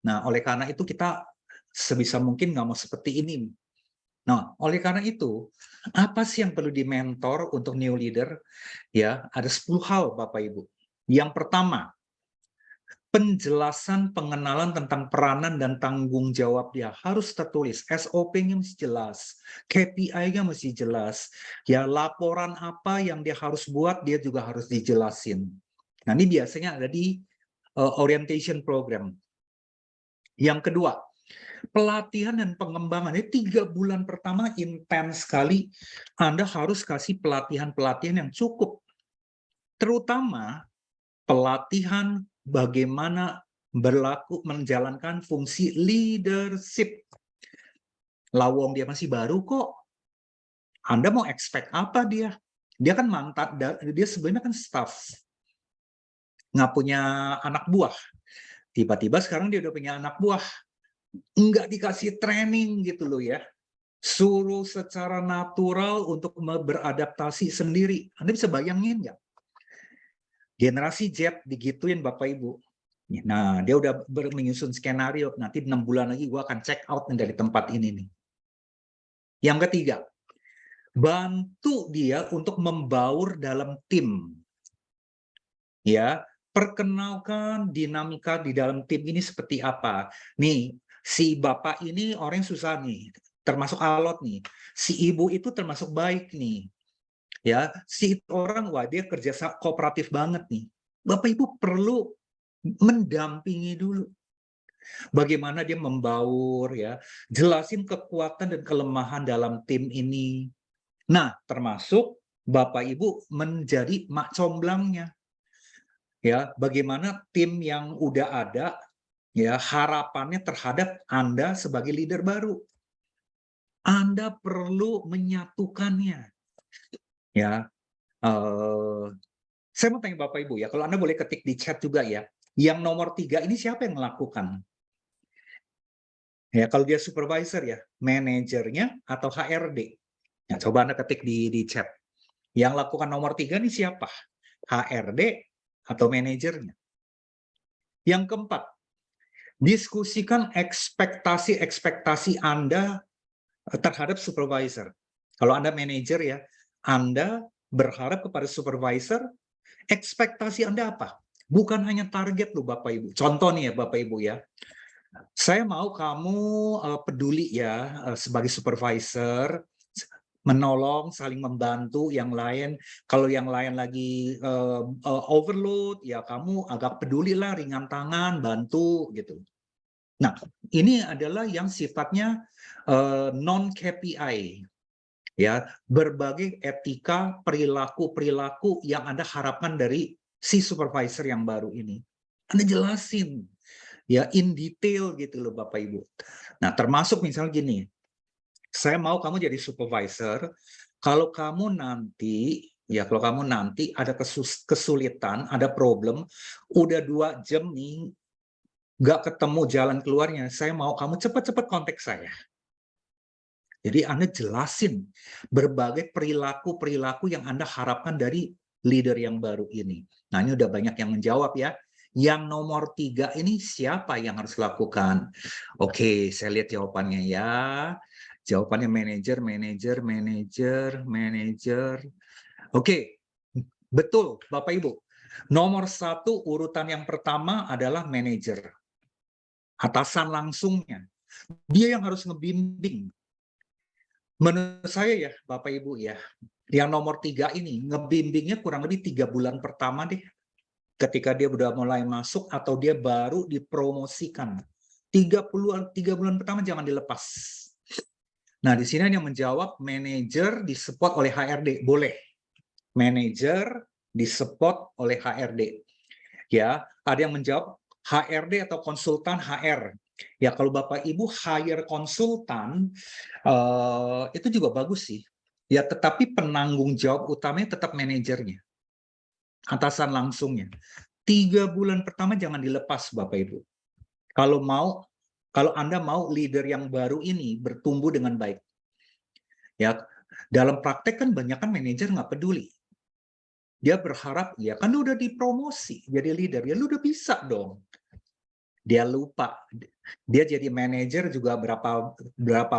Nah, oleh karena itu kita sebisa mungkin nggak mau seperti ini. Nah, oleh karena itu, apa sih yang perlu di-mentor untuk new leader? Ya, ada 10 hal Bapak Ibu. Yang pertama, penjelasan pengenalan tentang peranan dan tanggung jawab dia harus tertulis. SOP-nya mesti jelas, KPI-nya mesti jelas. Ya, laporan apa yang dia harus buat dia juga harus dijelasin. Nah, ini biasanya ada di orientation program. Yang kedua, pelatihan dan pengembangan. Ini 3 bulan pertama intens sekali. Anda harus kasih pelatihan-pelatihan yang cukup. Terutama pelatihan bagaimana menjalankan fungsi leadership. Lawong dia masih baru kok. Anda mau expect apa dia? Dia kan mantan, dia sebenarnya kan staff. Nggak punya anak buah. Tiba-tiba sekarang dia udah punya anak buah. Nggak dikasih training gitu loh ya. Suruh secara natural untuk beradaptasi sendiri. Anda bisa bayangin nggak? Generasi Z digituin Bapak Ibu. Nah, dia udah menyusun skenario, nanti 6 bulan lagi gue akan check out dari tempat ini nih. Yang ketiga, bantu dia untuk membaur dalam tim. Ya, perkenalkan dinamika di dalam tim ini seperti apa. Nih, si bapak ini orang yang susah nih, termasuk alot nih. Si ibu itu termasuk baik nih. Ya, si orang wah dia kerja kooperatif banget nih. Bapak Ibu perlu mendampingi dulu. Bagaimana dia membaur ya, jelasin kekuatan dan kelemahan dalam tim ini. Nah, termasuk Bapak Ibu menjadi mak comblangnya. Ya, bagaimana tim yang udah ada ya harapannya terhadap Anda sebagai leader baru. Anda perlu menyatukannya. Ya, saya mau tanya Bapak Ibu ya, kalau Anda boleh ketik di chat juga ya, yang nomor 3 ini siapa yang melakukan? Ya, kalau dia supervisor ya, manajernya atau HRD. Ya, coba Anda ketik di chat. Yang lakukan nomor 3 ini siapa? HRD atau manajernya? Yang keempat, diskusikan ekspektasi-ekspektasi Anda terhadap supervisor. Kalau Anda manajer ya, Anda berharap kepada supervisor, ekspektasi Anda apa? Bukan hanya target loh Bapak Ibu. Contoh nih ya Bapak Ibu ya, saya mau kamu peduli ya sebagai supervisor, menolong, saling membantu yang lain. Kalau yang lain lagi overload, ya kamu agak pedulilah, ringan tangan, bantu gitu. Nah, ini adalah yang sifatnya non KPI, ya, berbagai etika, perilaku yang Anda harapkan dari si supervisor yang baru ini. Anda jelasin ya in detail gitu loh Bapak Ibu. Nah, termasuk misalnya gini, saya mau kamu jadi supervisor, kalau kamu nanti ada kesulitan, ada problem, udah 2 jam nih nggak ketemu jalan keluarnya, saya mau kamu cepat-cepat kontak saya. Jadi Anda jelasin berbagai perilaku-perilaku yang Anda harapkan dari leader yang baru ini. Nah, ini udah banyak yang menjawab ya. Yang nomor 3 ini siapa yang harus lakukan? Oke, saya lihat jawabannya ya. Jawabannya manajer. Oke, betul Bapak Ibu. Nomor 1 urutan yang pertama adalah manajer. Atasan langsungnya. Dia yang harus ngebimbing. Menurut saya ya, Bapak Ibu ya, yang nomor 3 ini ngebimbingnya kurang lebih 3 bulan pertama deh, ketika dia udah mulai masuk atau dia baru dipromosikan. 3 bulan pertama jangan dilepas. Nah, di sini yang menjawab manajer disupport oleh HRD, boleh. Manajer disupport oleh HRD. Ya, ada yang menjawab HRD atau konsultan HR. Ya, kalau Bapak Ibu hire konsultan, itu juga bagus sih. Ya, tetapi penanggung jawab utamanya tetap manajernya, atasan langsungnya. 3 bulan pertama jangan dilepas, Bapak Ibu. Kalau Anda mau leader yang baru ini bertumbuh dengan baik. Ya, dalam praktek kan banyak kan manajer nggak peduli. Dia berharap, ya kan lu udah dipromosi jadi leader, ya lu udah bisa dong. Dia lupa, dia jadi manajer juga berapa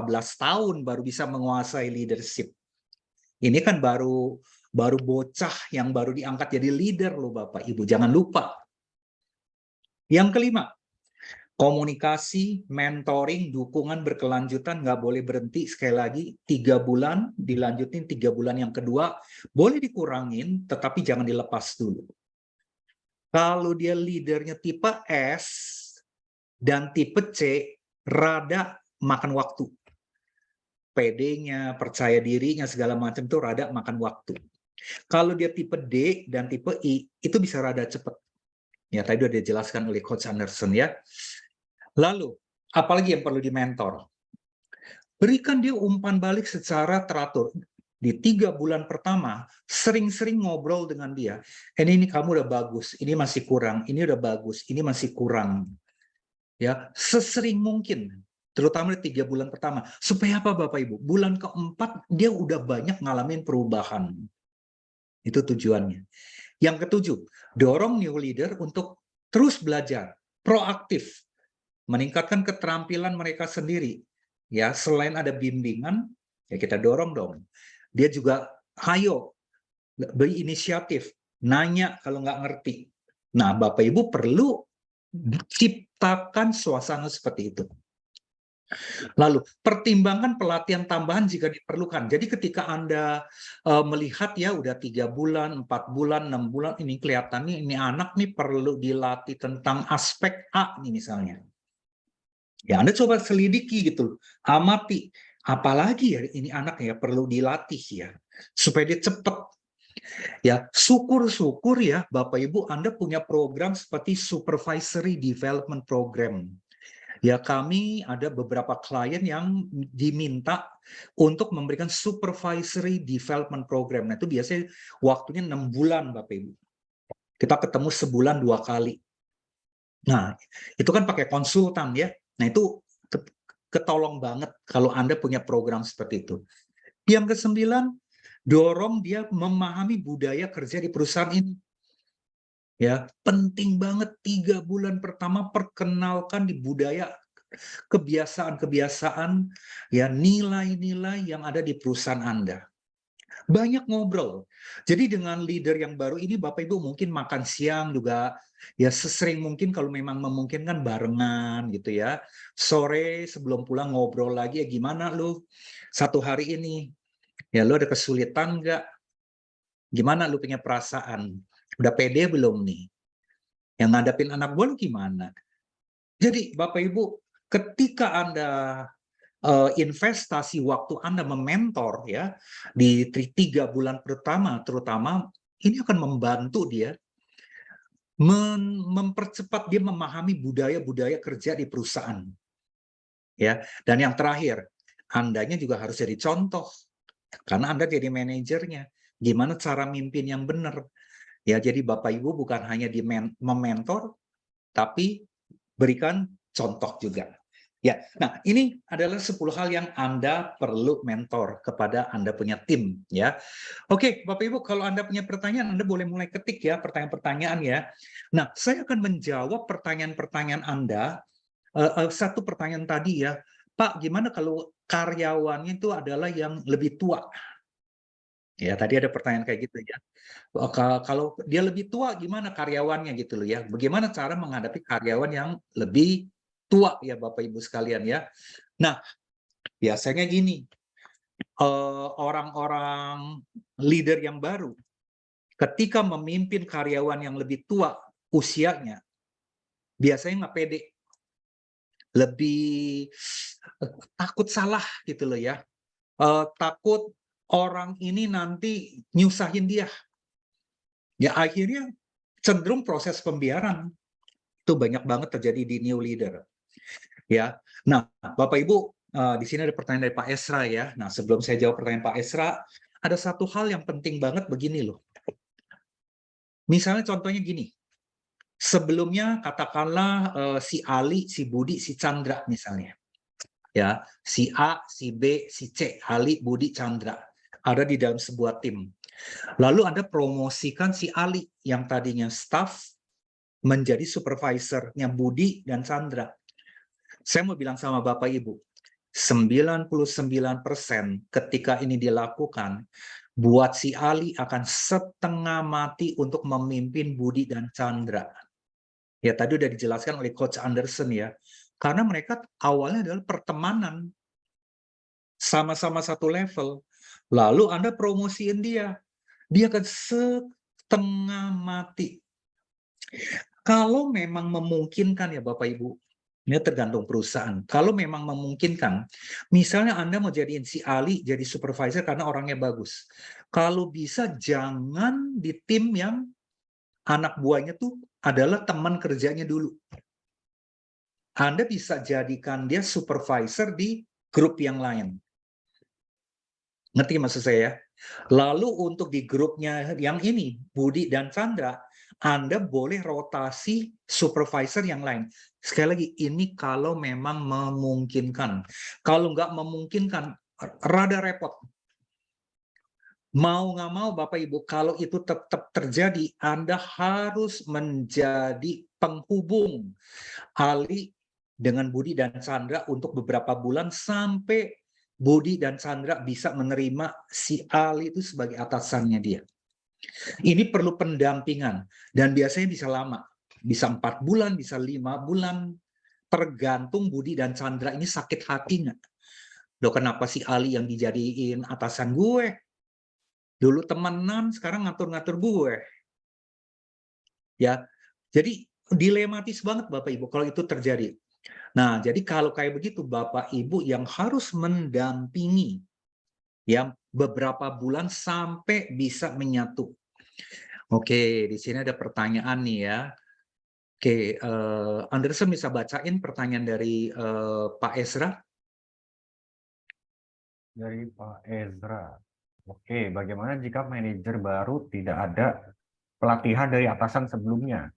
belas tahun baru bisa menguasai leadership. Ini kan baru bocah yang baru diangkat jadi leader loh Bapak Ibu, jangan lupa. Yang kelima, komunikasi, mentoring, dukungan berkelanjutan, nggak boleh berhenti. Sekali lagi, 3 bulan, dilanjutin 3 bulan yang kedua, boleh dikurangin, tetapi jangan dilepas dulu. Kalau dia leadernya tipe S dan tipe C, rada makan waktu. PD-nya, percaya dirinya, segala macam itu rada makan waktu. Kalau dia tipe D dan tipe I, itu bisa rada cepat. Ya, tadi udah dijelaskan oleh Coach Anderson ya. Lalu, apalagi yang perlu dimentor? Berikan dia umpan balik secara teratur. Di 3 bulan pertama, sering-sering ngobrol dengan dia. Ini kamu udah bagus, ini masih kurang, ini udah bagus, ini masih kurang. Ya, sesering mungkin, terutama di 3 bulan pertama. Supaya apa Bapak Ibu? Bulan keempat, dia udah banyak ngalamin perubahan. Itu tujuannya. Yang ketujuh, dorong new leader untuk terus belajar, proaktif, meningkatkan keterampilan mereka sendiri. Ya, selain ada bimbingan, ya kita dorong dong. Dia juga, ayo, berinisiatif, nanya kalau nggak ngerti. Nah, Bapak Ibu perlu ciptakan suasana seperti itu. Lalu, pertimbangkan pelatihan tambahan jika diperlukan. Jadi ketika Anda melihat ya udah 3 bulan, 4 bulan, 6 bulan, ini kelihatannya ini anak nih perlu dilatih tentang aspek A nih misalnya. Ya Anda coba selidiki gitu, amati. Apalagi ya ini anak ya perlu dilatih ya, supaya dia cepat. Ya, syukur-syukur ya Bapak Ibu Anda punya program seperti Supervisory Development Program. Ya, kami ada beberapa klien yang diminta untuk memberikan supervisory development program. Nah, itu biasanya waktunya 6 bulan, Bapak Ibu. Kita ketemu sebulan 2 kali. Nah, itu kan pakai konsultan ya. Nah, itu ketolong banget kalau Anda punya program seperti itu. Yang ke-9, dorong dia memahami budaya kerja di perusahaan ini. Ya, penting banget 3 bulan pertama perkenalkan di budaya kebiasaan-kebiasaan, ya nilai-nilai yang ada di perusahaan Anda. Banyak ngobrol. Jadi dengan leader yang baru ini Bapak Ibu mungkin makan siang juga ya sesering mungkin kalau memang memungkinkan barengan gitu ya. Sore sebelum pulang ngobrol lagi ya gimana lu 1 hari ini? Ya lu ada kesulitan nggak? Gimana lu punya perasaan? Udah pede belum nih? Yang ngadapin anak gue gimana? Jadi Bapak Ibu ketika Anda investasi waktu Anda mementor ya di 3 bulan pertama terutama ini akan membantu dia mempercepat dia memahami budaya-budaya kerja di perusahaan. Ya, dan yang terakhir, Andanya juga harus jadi contoh karena Anda jadi manajernya. Gimana cara mimpin yang benar? Ya, jadi Bapak Ibu bukan hanya mementor tapi berikan contoh juga. Ya, nah ini adalah 10 hal yang Anda perlu mentor kepada Anda punya tim ya. Oke, Bapak Ibu, kalau Anda punya pertanyaan Anda boleh mulai ketik ya pertanyaan-pertanyaan ya. Nah, saya akan menjawab pertanyaan-pertanyaan Anda. Satu pertanyaan tadi ya, Pak, gimana kalau karyawannya itu adalah yang lebih tua? Ya, tadi ada pertanyaan kayak gitu ya. Kalau dia lebih tua gimana karyawannya gitu loh ya. Bagaimana cara menghadapi karyawan yang lebih tua ya Bapak Ibu sekalian ya. Nah, biasanya gini, orang-orang leader yang baru ketika memimpin karyawan yang lebih tua usianya, biasanya nggak pede, lebih takut salah gitu loh ya, takut orang ini nanti nyusahin dia. Ya akhirnya cenderung proses pembiaran, itu banyak banget terjadi di new leader, ya. Nah, Bapak Ibu, di sini ada pertanyaan dari Pak Esra ya. Nah, sebelum saya jawab pertanyaan Pak Esra, ada satu hal yang penting banget begini loh. Misalnya contohnya gini, sebelumnya katakanlah si Ali, si Budi, si Chandra misalnya. Ya, si A, si B, si C, Ali, Budi, Chandra ada di dalam sebuah tim. Lalu Anda promosikan si Ali yang tadinya staff menjadi supervisornya Budi dan Chandra. Saya mau bilang sama Bapak Ibu, 99% ketika ini dilakukan, buat si Ali akan setengah mati untuk memimpin Budi dan Chandra. Ya tadi udah dijelaskan oleh Coach Anderson ya, karena mereka awalnya adalah pertemanan, sama-sama satu level, lalu Anda promosiin dia akan setengah mati. Kalau memang memungkinkan ya Bapak Ibu, ini tergantung perusahaan. Kalau memang memungkinkan, misalnya Anda mau jadiin si Ali jadi supervisor karena orangnya bagus. Kalau bisa jangan di tim yang anak buahnya tuh adalah teman kerjanya dulu. Anda bisa jadikan dia supervisor di grup yang lain. Ngerti maksud saya? Lalu untuk di grupnya yang ini, Budi dan Chandra, Anda boleh rotasi supervisor yang lain. Sekali lagi, ini kalau memang memungkinkan. Kalau nggak memungkinkan, rada repot. Mau nggak mau Bapak Ibu, kalau itu tetap terjadi, Anda harus menjadi penghubung Ali dengan Budi dan Chandra untuk beberapa bulan sampai Budi dan Chandra bisa menerima si Ali itu sebagai atasannya dia. Ini perlu pendampingan dan biasanya bisa lama, bisa 4 bulan, bisa 5 bulan, tergantung Budi dan Chandra ini sakit hati nggak. Loh kenapa si Ali yang dijadiin atasan gue? Dulu temenan, sekarang ngatur-ngatur gue. Ya, jadi dilematis banget Bapak Ibu kalau itu terjadi. Nah, jadi kalau kayak begitu Bapak Ibu yang harus mendampingi ya beberapa bulan sampai bisa menyatu. Oke, di sini ada pertanyaan nih ya. Oke, Anderson bisa bacain pertanyaan dari Pak Ezra? Dari Pak Ezra. Oke, bagaimana jika manajer baru tidak ada pelatihan dari atasan sebelumnya,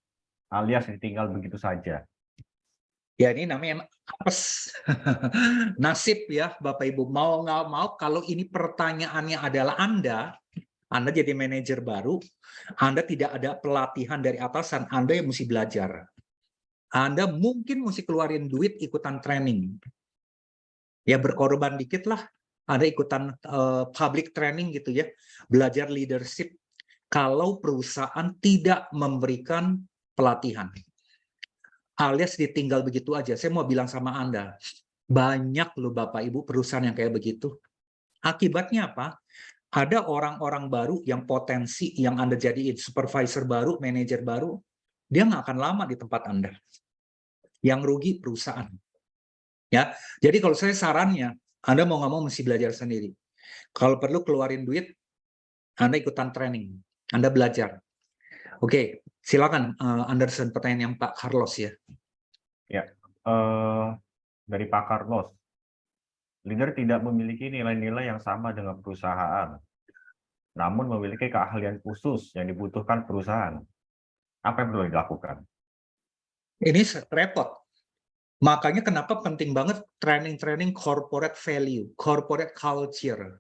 alias ditinggal begitu saja? Ya ini namanya apes. Nasib ya Bapak Ibu. Mau nggak mau kalau ini pertanyaannya adalah Anda jadi manajer baru, Anda tidak ada pelatihan dari atasan, Anda yang mesti belajar. Anda mungkin mesti keluarin duit ikutan training. Ya berkorban dikit lah, Anda ikutan public training gitu ya, belajar leadership kalau perusahaan tidak memberikan pelatihan. Alias ditinggal begitu aja. Saya mau bilang sama Anda, banyak loh Bapak Ibu perusahaan yang kayak begitu. Akibatnya apa? Ada orang-orang baru yang potensi yang Anda jadiin supervisor baru, manajer baru, dia nggak akan lama di tempat Anda. Yang rugi perusahaan. Ya, jadi kalau saya sarannya, Anda mau nggak mau mesti belajar sendiri. Kalau perlu keluarin duit, Anda ikutan training, Anda belajar. Oke, silakan Anderson pertanyaan yang Pak Carlos ya. Ya, dari Pak Carlos. Leader tidak memiliki nilai-nilai yang sama dengan perusahaan, namun memiliki keahlian khusus yang dibutuhkan perusahaan. Apa yang perlu dilakukan? Ini repot. Makanya kenapa penting banget training-training corporate value, corporate culture.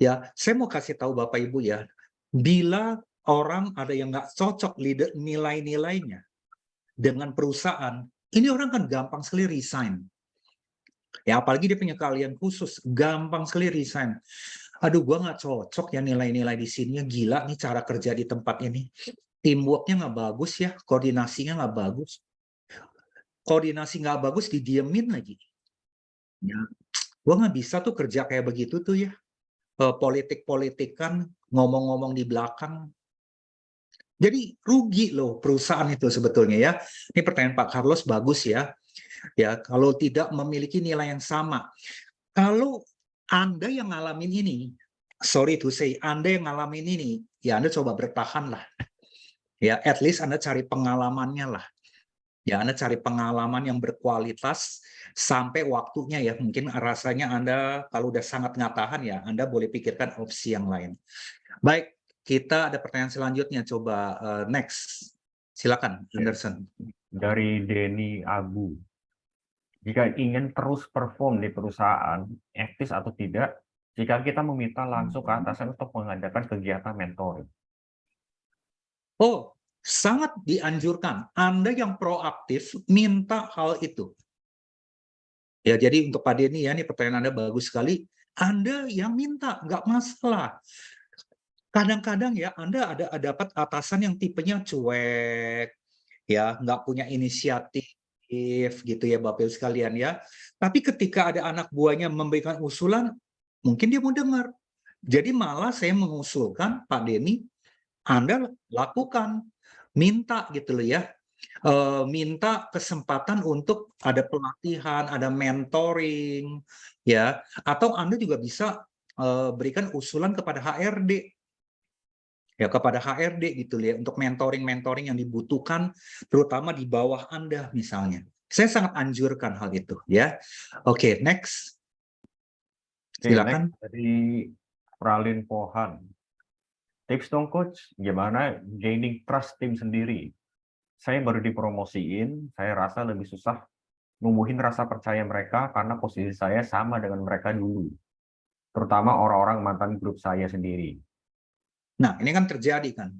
Ya, saya mau kasih tahu Bapak Ibu ya, bila orang ada yang nggak cocok leader nilai-nilainya dengan perusahaan, ini orang kan gampang sekali resign. Ya, apalagi dia punya keahlian khusus, gampang sekali resign. Aduh, gua nggak cocok ya nilai-nilai di sini, gila nih cara kerja di tempat ini. Teamwork-nya nggak bagus ya, koordinasinya nggak bagus. Koordinasi nggak bagus, didiemin lagi. Ya, gua nggak bisa tuh kerja kayak begitu tuh ya. politik-politikan, ngomong-ngomong di belakang. Jadi rugi loh perusahaan itu sebetulnya ya. Ini pertanyaan Pak Carlos bagus ya. Ya, kalau tidak memiliki nilai yang sama. Kalau Anda yang ngalamin ini, sorry to say, Anda yang ngalamin ini, ya Anda coba bertahan lah. Ya, at least Anda cari pengalamannya lah. Ya, Anda cari pengalaman yang berkualitas sampai waktunya ya. Mungkin rasanya Anda kalau udah sangat nggak tahan ya, Anda boleh pikirkan opsi yang lain. Baik, kita ada pertanyaan selanjutnya. Coba next. Silakan, Anderson. Dari Denny Abu. Jika ingin terus perform di perusahaan, etis atau tidak, jika kita meminta langsung ke atasan untuk mengadakan kegiatan mentoring. Oh, sangat dianjurkan. Anda yang proaktif minta hal itu. Ya, jadi untuk Pak Denny ya, ini pertanyaan Anda bagus sekali. Anda yang minta, nggak masalah. Kadang-kadang ya Anda ada dapat atasan yang tipenya cuek, ya nggak punya inisiatif gitu ya Bapak Ibu sekalian ya. Tapi ketika ada anak buahnya memberikan usulan, mungkin dia mau dengar. Jadi malah saya mengusulkan Pak Denny, Anda lakukan, minta gitu loh ya. Minta kesempatan untuk ada pelatihan, ada mentoring, ya. Atau Anda juga bisa berikan usulan kepada HRD. Ya, kepada HRD gitu ya, untuk mentoring-mentoring yang dibutuhkan, terutama di bawah Anda misalnya. Saya sangat anjurkan hal itu ya. Oke, next. Oke, Silakan. next dari Pralin Pohan. Tips dong coach, gimana gaining trust tim sendiri? Saya baru dipromosiin, saya rasa lebih susah numbuhin rasa percaya mereka karena posisi saya sama dengan mereka dulu. Terutama orang-orang mantan grup saya sendiri. Nah, ini kan terjadi kan.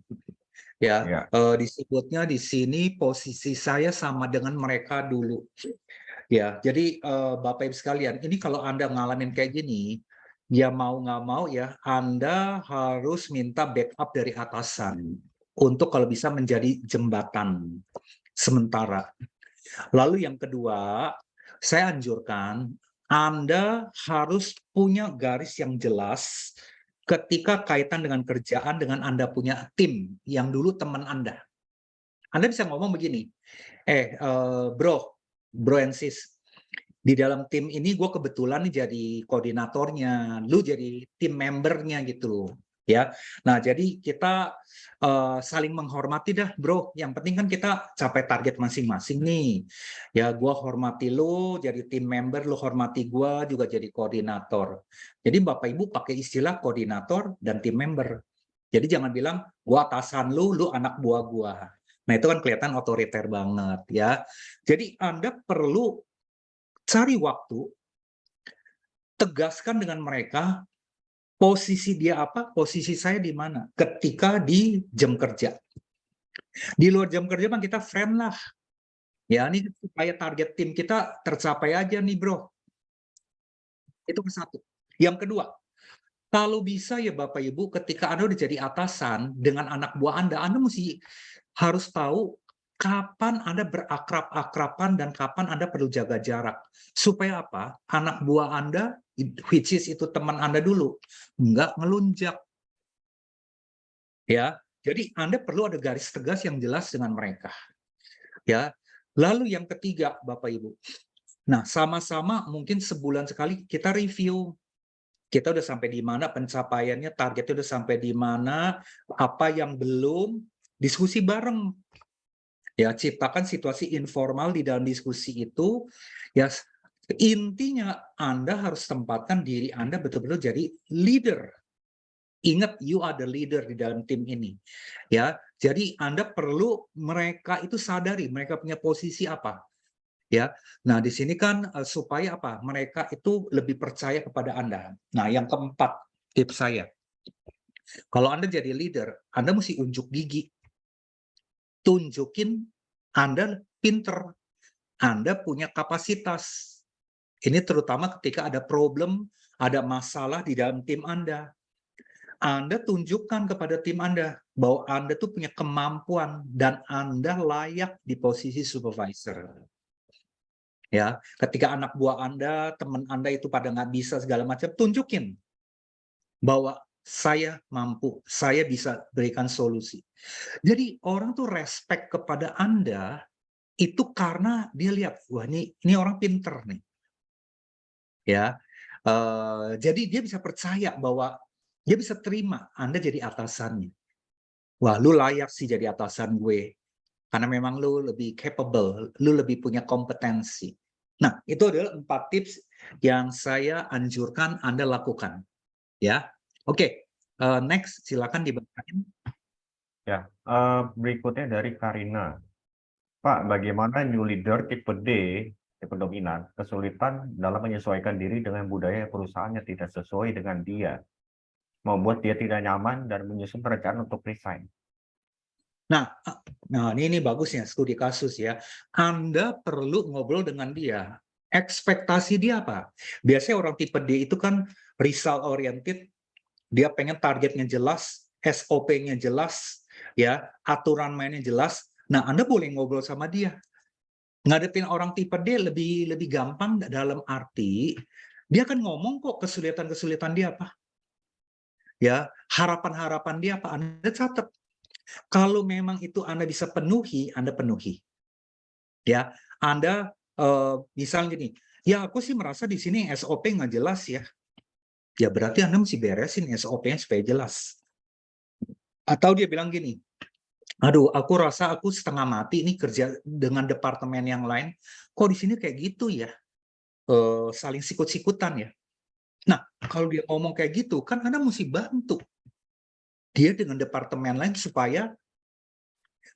Ya, Ya, disebutnya di sini posisi saya sama dengan mereka dulu. Ya, jadi Bapak Ibu sekalian, ini kalau Anda ngalamin kayak gini, ya mau nggak mau ya, Anda harus minta backup dari atasan untuk kalau bisa menjadi jembatan sementara. Lalu yang kedua, saya anjurkan Anda harus punya garis yang jelas ketika kaitan dengan kerjaan dengan Anda punya tim yang dulu teman Anda. Anda bisa ngomong begini, bro and sis, di dalam tim ini gue kebetulan nih jadi koordinatornya, lu jadi tim membernya gitu loh. Ya, nah jadi kita saling menghormati dah bro, yang penting kan kita capai target masing-masing nih. Ya, gue hormati lu jadi tim member, lu hormati gue juga jadi koordinator. Jadi Bapak Ibu pakai istilah koordinator dan tim member. Jadi jangan bilang gue atasan lu anak buah gue. Nah itu kan kelihatan otoriter banget ya. Jadi Anda perlu cari waktu, tegaskan dengan mereka posisi dia apa, posisi saya di mana ketika di jam kerja. Di luar jam kerja kan kita friend lah. Ya, ini supaya target tim kita tercapai aja nih, bro. Itu ke satu. Yang kedua, kalau bisa ya Bapak Ibu, ketika Anda udah jadi atasan dengan anak buah Anda mesti harus tahu kapan Anda berakrab-akraban dan kapan Anda perlu jaga jarak. Supaya apa? Anak buah Anda, which is itu teman Anda dulu, nggak ngelunjak. Ya, jadi Anda perlu ada garis tegas yang jelas dengan mereka. Ya, lalu yang ketiga, Bapak Ibu. Nah, sama-sama mungkin sebulan sekali kita review. Kita udah sampai di mana pencapaiannya, targetnya udah sampai di mana, apa yang belum, diskusi bareng. Ya, ciptakan situasi informal di dalam diskusi itu. Ya, intinya Anda harus tempatkan diri Anda betul-betul jadi leader. Ingat, you are the leader di dalam tim ini. Ya, jadi Anda perlu mereka itu sadari mereka punya posisi apa. Ya, nah di sini kan supaya apa? Mereka itu lebih percaya kepada Anda. Nah, yang keempat tips saya, kalau Anda jadi leader, Anda mesti unjuk gigi, tunjukin Anda pinter, Anda punya kapasitas. Ini terutama ketika ada problem, ada masalah di dalam tim Anda. Anda tunjukkan kepada tim Anda bahwa Anda tuh punya kemampuan dan Anda layak di posisi supervisor. Ya, ketika anak buah Anda, teman Anda itu pada nggak bisa segala macam, tunjukin. bahwa saya mampu, saya bisa berikan solusi. Jadi orang tuh respect kepada Anda itu karena dia lihat, wah ini orang pinter nih, ya. Jadi dia bisa percaya bahwa dia bisa terima Anda jadi atasannya. Wah, lu layak sih jadi atasan gue. Karena memang lu lebih capable, lu lebih punya kompetensi. Nah, itu adalah 4 tips yang saya anjurkan Anda lakukan, ya. Oke, next silakan dibacain. Ya, berikutnya dari Karina. Pak, bagaimana new leader tipe D, tipe dominan, kesulitan dalam menyesuaikan diri dengan budaya perusahaan yang tidak sesuai dengan dia, membuat dia tidak nyaman dan menyusun perencanaan untuk resign. Nah, ini bagus ya, studi kasus ya. Anda perlu ngobrol dengan dia. Ekspektasi dia apa? Biasanya orang tipe D itu kan result oriented, dia pengen targetnya jelas, SOP-nya jelas, ya, aturan mainnya jelas. Nah, Anda boleh ngobrol sama dia. Ngadepin orang tipe D lebih gampang dalam arti dia kan ngomong kok kesulitan-kesulitan dia apa, ya, harapan-harapan dia apa, Anda catat. Kalau memang itu Anda bisa penuhi, Anda penuhi. Ya, Anda misalnya gini, ya aku sih merasa di sini SOP nggak jelas ya. Ya berarti Anda mesti beresin SOP-nya supaya jelas. Atau dia bilang gini, aduh aku rasa aku setengah mati nih kerja dengan departemen yang lain. Kok di sini kayak gitu ya? Saling sikut-sikutan ya. Nah, kalau dia ngomong kayak gitu, kan Anda mesti bantu dia dengan departemen lain supaya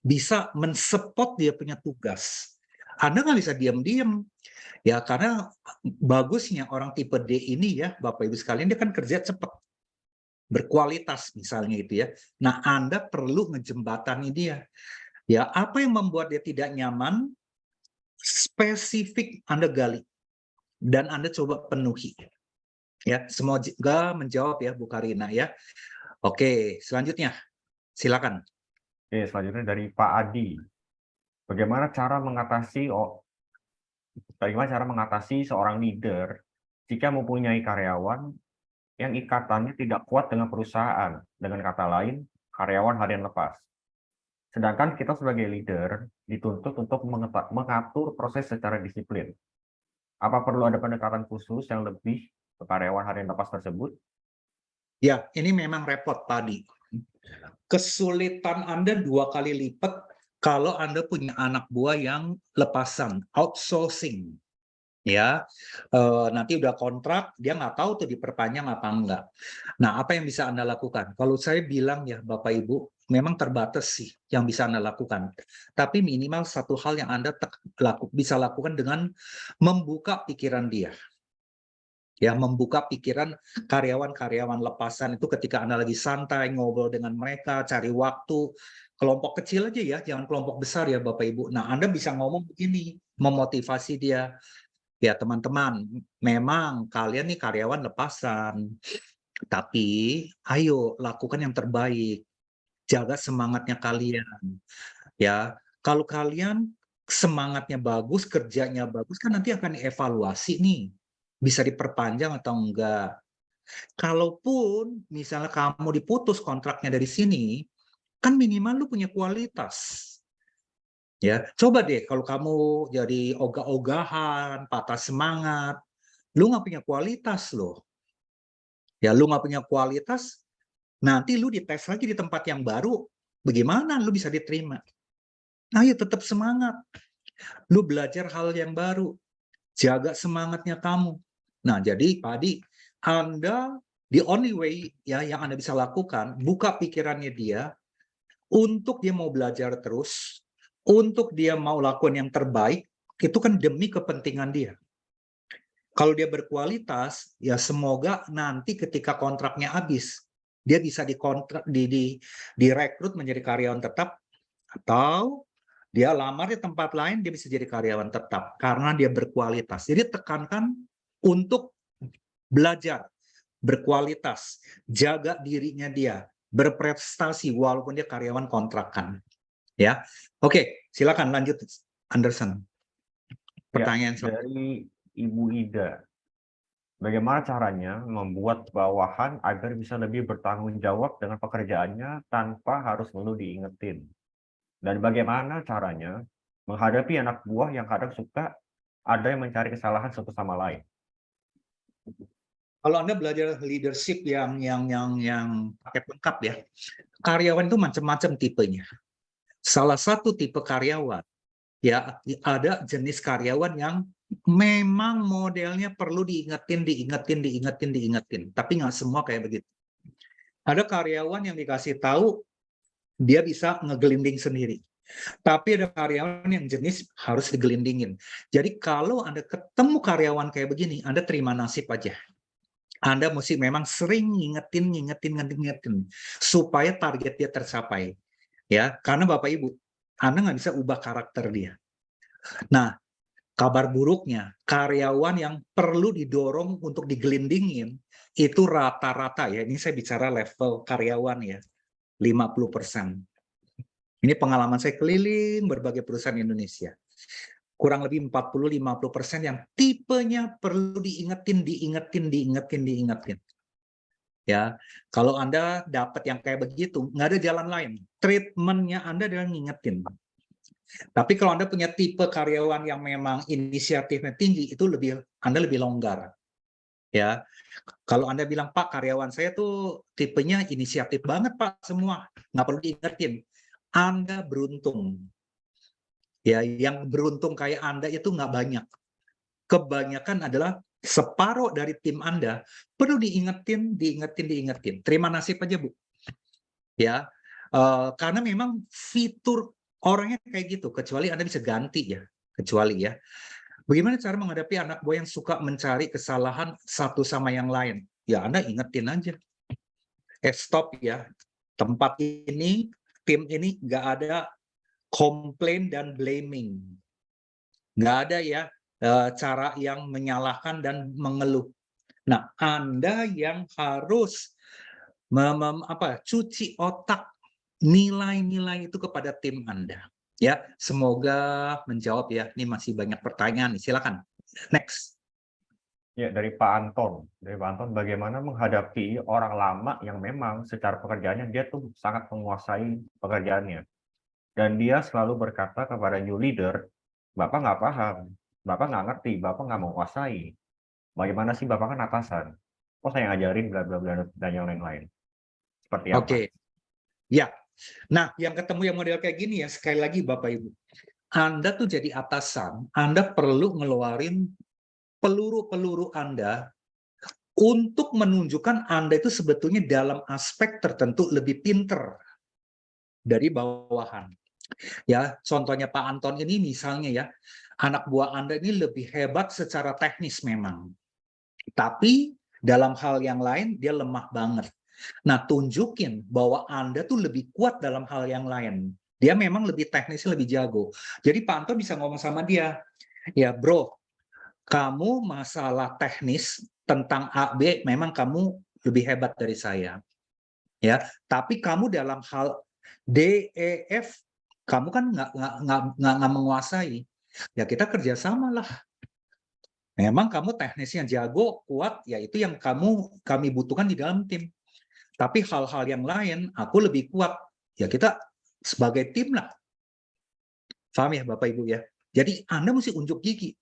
bisa mensupport dia punya tugas. Anda nggak bisa diam-diam. Ya, karena bagusnya orang tipe D ini ya, Bapak Ibu sekalian, dia kan kerja cepat, berkualitas misalnya itu ya. Nah, Anda perlu ngejembatani dia. Ya, apa yang membuat dia tidak nyaman, spesifik Anda gali dan Anda coba penuhi. Ya, semoga menjawab ya Bu Karina ya. Oke, selanjutnya silakan. Oke, selanjutnya dari Pak Adi. Bagaimana cara mengatasi seorang leader jika mempunyai karyawan yang ikatannya tidak kuat dengan perusahaan, dengan kata lain, karyawan harian lepas. Sedangkan kita sebagai leader dituntut untuk mengatur proses secara disiplin. Apa perlu ada pendekatan khusus yang lebih ke karyawan harian lepas tersebut? Ya, ini memang repot tadi. Kesulitan Anda 2 kali lipat kalau Anda punya anak buah yang lepasan, outsourcing. Ya, nanti udah kontrak, dia nggak tahu tuh diperpanjang apa enggak. Nah, apa yang bisa Anda lakukan? Kalau saya bilang ya Bapak Ibu, memang terbatas sih yang bisa Anda lakukan. Tapi minimal satu hal yang Anda bisa lakukan dengan membuka pikiran dia. Ya, membuka pikiran karyawan-karyawan lepasan itu ketika Anda lagi santai, ngobrol dengan mereka, cari waktu, kelompok kecil aja ya, jangan kelompok besar ya Bapak Ibu. Nah, Anda bisa ngomong begini, memotivasi dia. Ya teman-teman, memang kalian nih karyawan lepasan, tapi ayo lakukan yang terbaik, jaga semangatnya kalian, ya. Kalau kalian semangatnya bagus, kerjanya bagus, kan nanti akan dievaluasi nih, bisa diperpanjang atau enggak. Kalaupun misalnya kamu diputus kontraknya dari sini, kan minimal lu punya kualitas. Ya, coba deh kalau kamu jadi ogah-ogahan, patah semangat, lu nggak punya kualitas loh. Ya, lu nggak punya kualitas, nanti lu dites lagi di tempat yang baru, bagaimana lu bisa diterima? Ayo tetap semangat, lu belajar hal yang baru, jaga semangatnya kamu. Nah, jadi Pak Adi, Anda the only way ya yang Anda bisa lakukan, buka pikirannya dia untuk dia mau belajar terus, untuk dia mau lakukan yang terbaik, itu kan demi kepentingan dia. Kalau dia berkualitas, ya semoga nanti ketika kontraknya habis, dia bisa direkrut menjadi karyawan tetap, atau dia lamar di tempat lain, dia bisa jadi karyawan tetap karena dia berkualitas. Jadi tekankan untuk belajar, berkualitas, jaga dirinya dia, berprestasi walaupun dia karyawan kontrakan. Ya, oke, silakan lanjut, Anderson. Ya, Pertanyaan dari Ibu Ida. Bagaimana caranya membuat bawahan agar bisa lebih bertanggung jawab dengan pekerjaannya tanpa harus melulu diingetin? Dan bagaimana caranya menghadapi anak buah yang kadang suka ada yang mencari kesalahan satu sama lain? Kalau Anda belajar leadership yang paket lengkap ya, karyawan itu macam-macam tipenya. Salah satu tipe karyawan, ya ada jenis karyawan yang memang modelnya perlu diingetin, tapi nggak semua kayak begitu. Ada karyawan yang dikasih tahu, dia bisa ngegelinding sendiri. Tapi ada karyawan yang jenis harus digelindingin. Jadi kalau Anda ketemu karyawan kayak begini, Anda terima nasib aja. Anda mesti memang sering ngingetin supaya target dia tercapai. Ya, karena Bapak Ibu, Anda nggak bisa ubah karakter dia. Nah, kabar buruknya, karyawan yang perlu didorong untuk digelindingin, itu rata-rata ya, ini saya bicara level karyawan ya, 50%. Ini pengalaman saya keliling berbagai perusahaan Indonesia. Kurang lebih 40-50% yang tipenya perlu diingetin. Ya, kalau Anda dapat yang kayak begitu, nggak ada jalan lain. Treatmentnya Anda adalah ngingetin. Tapi kalau Anda punya tipe karyawan yang memang inisiatifnya tinggi, itu Anda lebih longgar. Ya, kalau Anda bilang, Pak, karyawan saya tuh tipenya inisiatif banget, Pak, semua. Nggak perlu diingetin. Anda beruntung. Ya, yang beruntung kayak Anda itu nggak banyak. Kebanyakan adalah separuh dari tim Anda perlu diingetin. Terima nasib aja, Bu. Ya, karena memang fitur orangnya kayak gitu, kecuali Anda bisa ganti ya, kecuali ya. Bagaimana cara menghadapi anak buah yang suka mencari kesalahan satu sama yang lain? Ya, Anda ingetin aja. Stop ya. Tempat ini, tim ini nggak ada komplain dan blaming. Nggak ada ya cara yang menyalahkan dan mengeluh. Nah, Anda yang harus cuci otak nilai-nilai itu kepada tim Anda. Ya, semoga menjawab ya. Ini masih banyak pertanyaan. Silakan. Next. Ya, dari Pak Anton. Dari Pak Anton, bagaimana menghadapi orang lama yang memang secara pekerjaannya dia tuh sangat menguasai pekerjaannya. Dan dia selalu berkata kepada new leader, Bapak nggak paham, Bapak nggak ngerti, Bapak nggak menguasai. Bagaimana sih Bapak kan atasan? Kok saya ngajarin bla bla bla dan yang lain-lain. Seperti apa? Oke. Ya. Nah, yang ketemu yang model kayak gini ya, sekali lagi Bapak Ibu. Anda tuh jadi atasan, Anda perlu ngeluarin peluru-peluru Anda untuk menunjukkan Anda itu sebetulnya dalam aspek tertentu lebih pinter dari bawahan. Ya, contohnya Pak Anton ini misalnya ya, anak buah Anda ini lebih hebat secara teknis memang. Tapi dalam hal yang lain dia lemah banget. Nah, tunjukin bahwa Anda tuh lebih kuat dalam hal yang lain. Dia memang lebih teknisnya lebih jago. Jadi Pak Anton bisa ngomong sama dia, ya bro, kamu masalah teknis tentang A, B, memang kamu lebih hebat dari saya. Ya, tapi kamu dalam hal D, E, F, kamu kan nggak menguasai. Ya kita kerjasama lah. Memang kamu teknisnya jago, kuat, ya itu yang kami butuhkan di dalam tim. Tapi hal-hal yang lain, aku lebih kuat. Ya kita sebagai tim lah. Paham ya Bapak Ibu ya? Jadi Anda mesti unjuk gigi.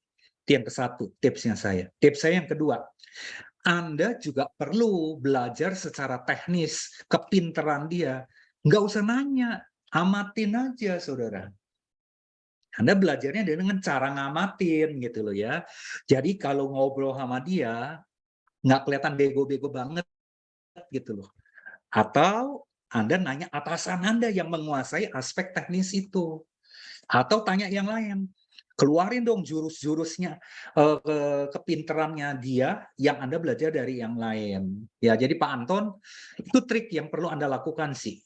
Itu yang ke-1, tipsnya saya. Tips saya yang kedua, Anda juga perlu belajar secara teknis, kepinteran dia. Nggak usah nanya, amatin aja saudara. Anda belajarnya dengan cara ngamatin gitu loh ya. Jadi kalau ngobrol sama dia, nggak kelihatan bego-bego banget gitu loh. Atau Anda nanya atasan Anda yang menguasai aspek teknis itu. Atau tanya yang lain. Keluarin dong jurus-jurusnya, kepinterannya dia yang Anda belajar dari yang lain. Ya, jadi Pak Anton, itu trik yang perlu Anda lakukan sih.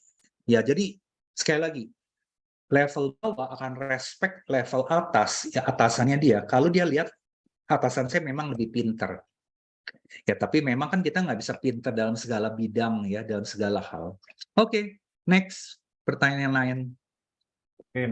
Ya, jadi sekali lagi, level bawah akan respect level atas, ya atasannya dia. Kalau dia lihat atasan saya memang lebih pinter. Ya, tapi memang kan kita nggak bisa pinter dalam segala bidang ya, dalam segala hal. Oke, next. Pertanyaan yang lain.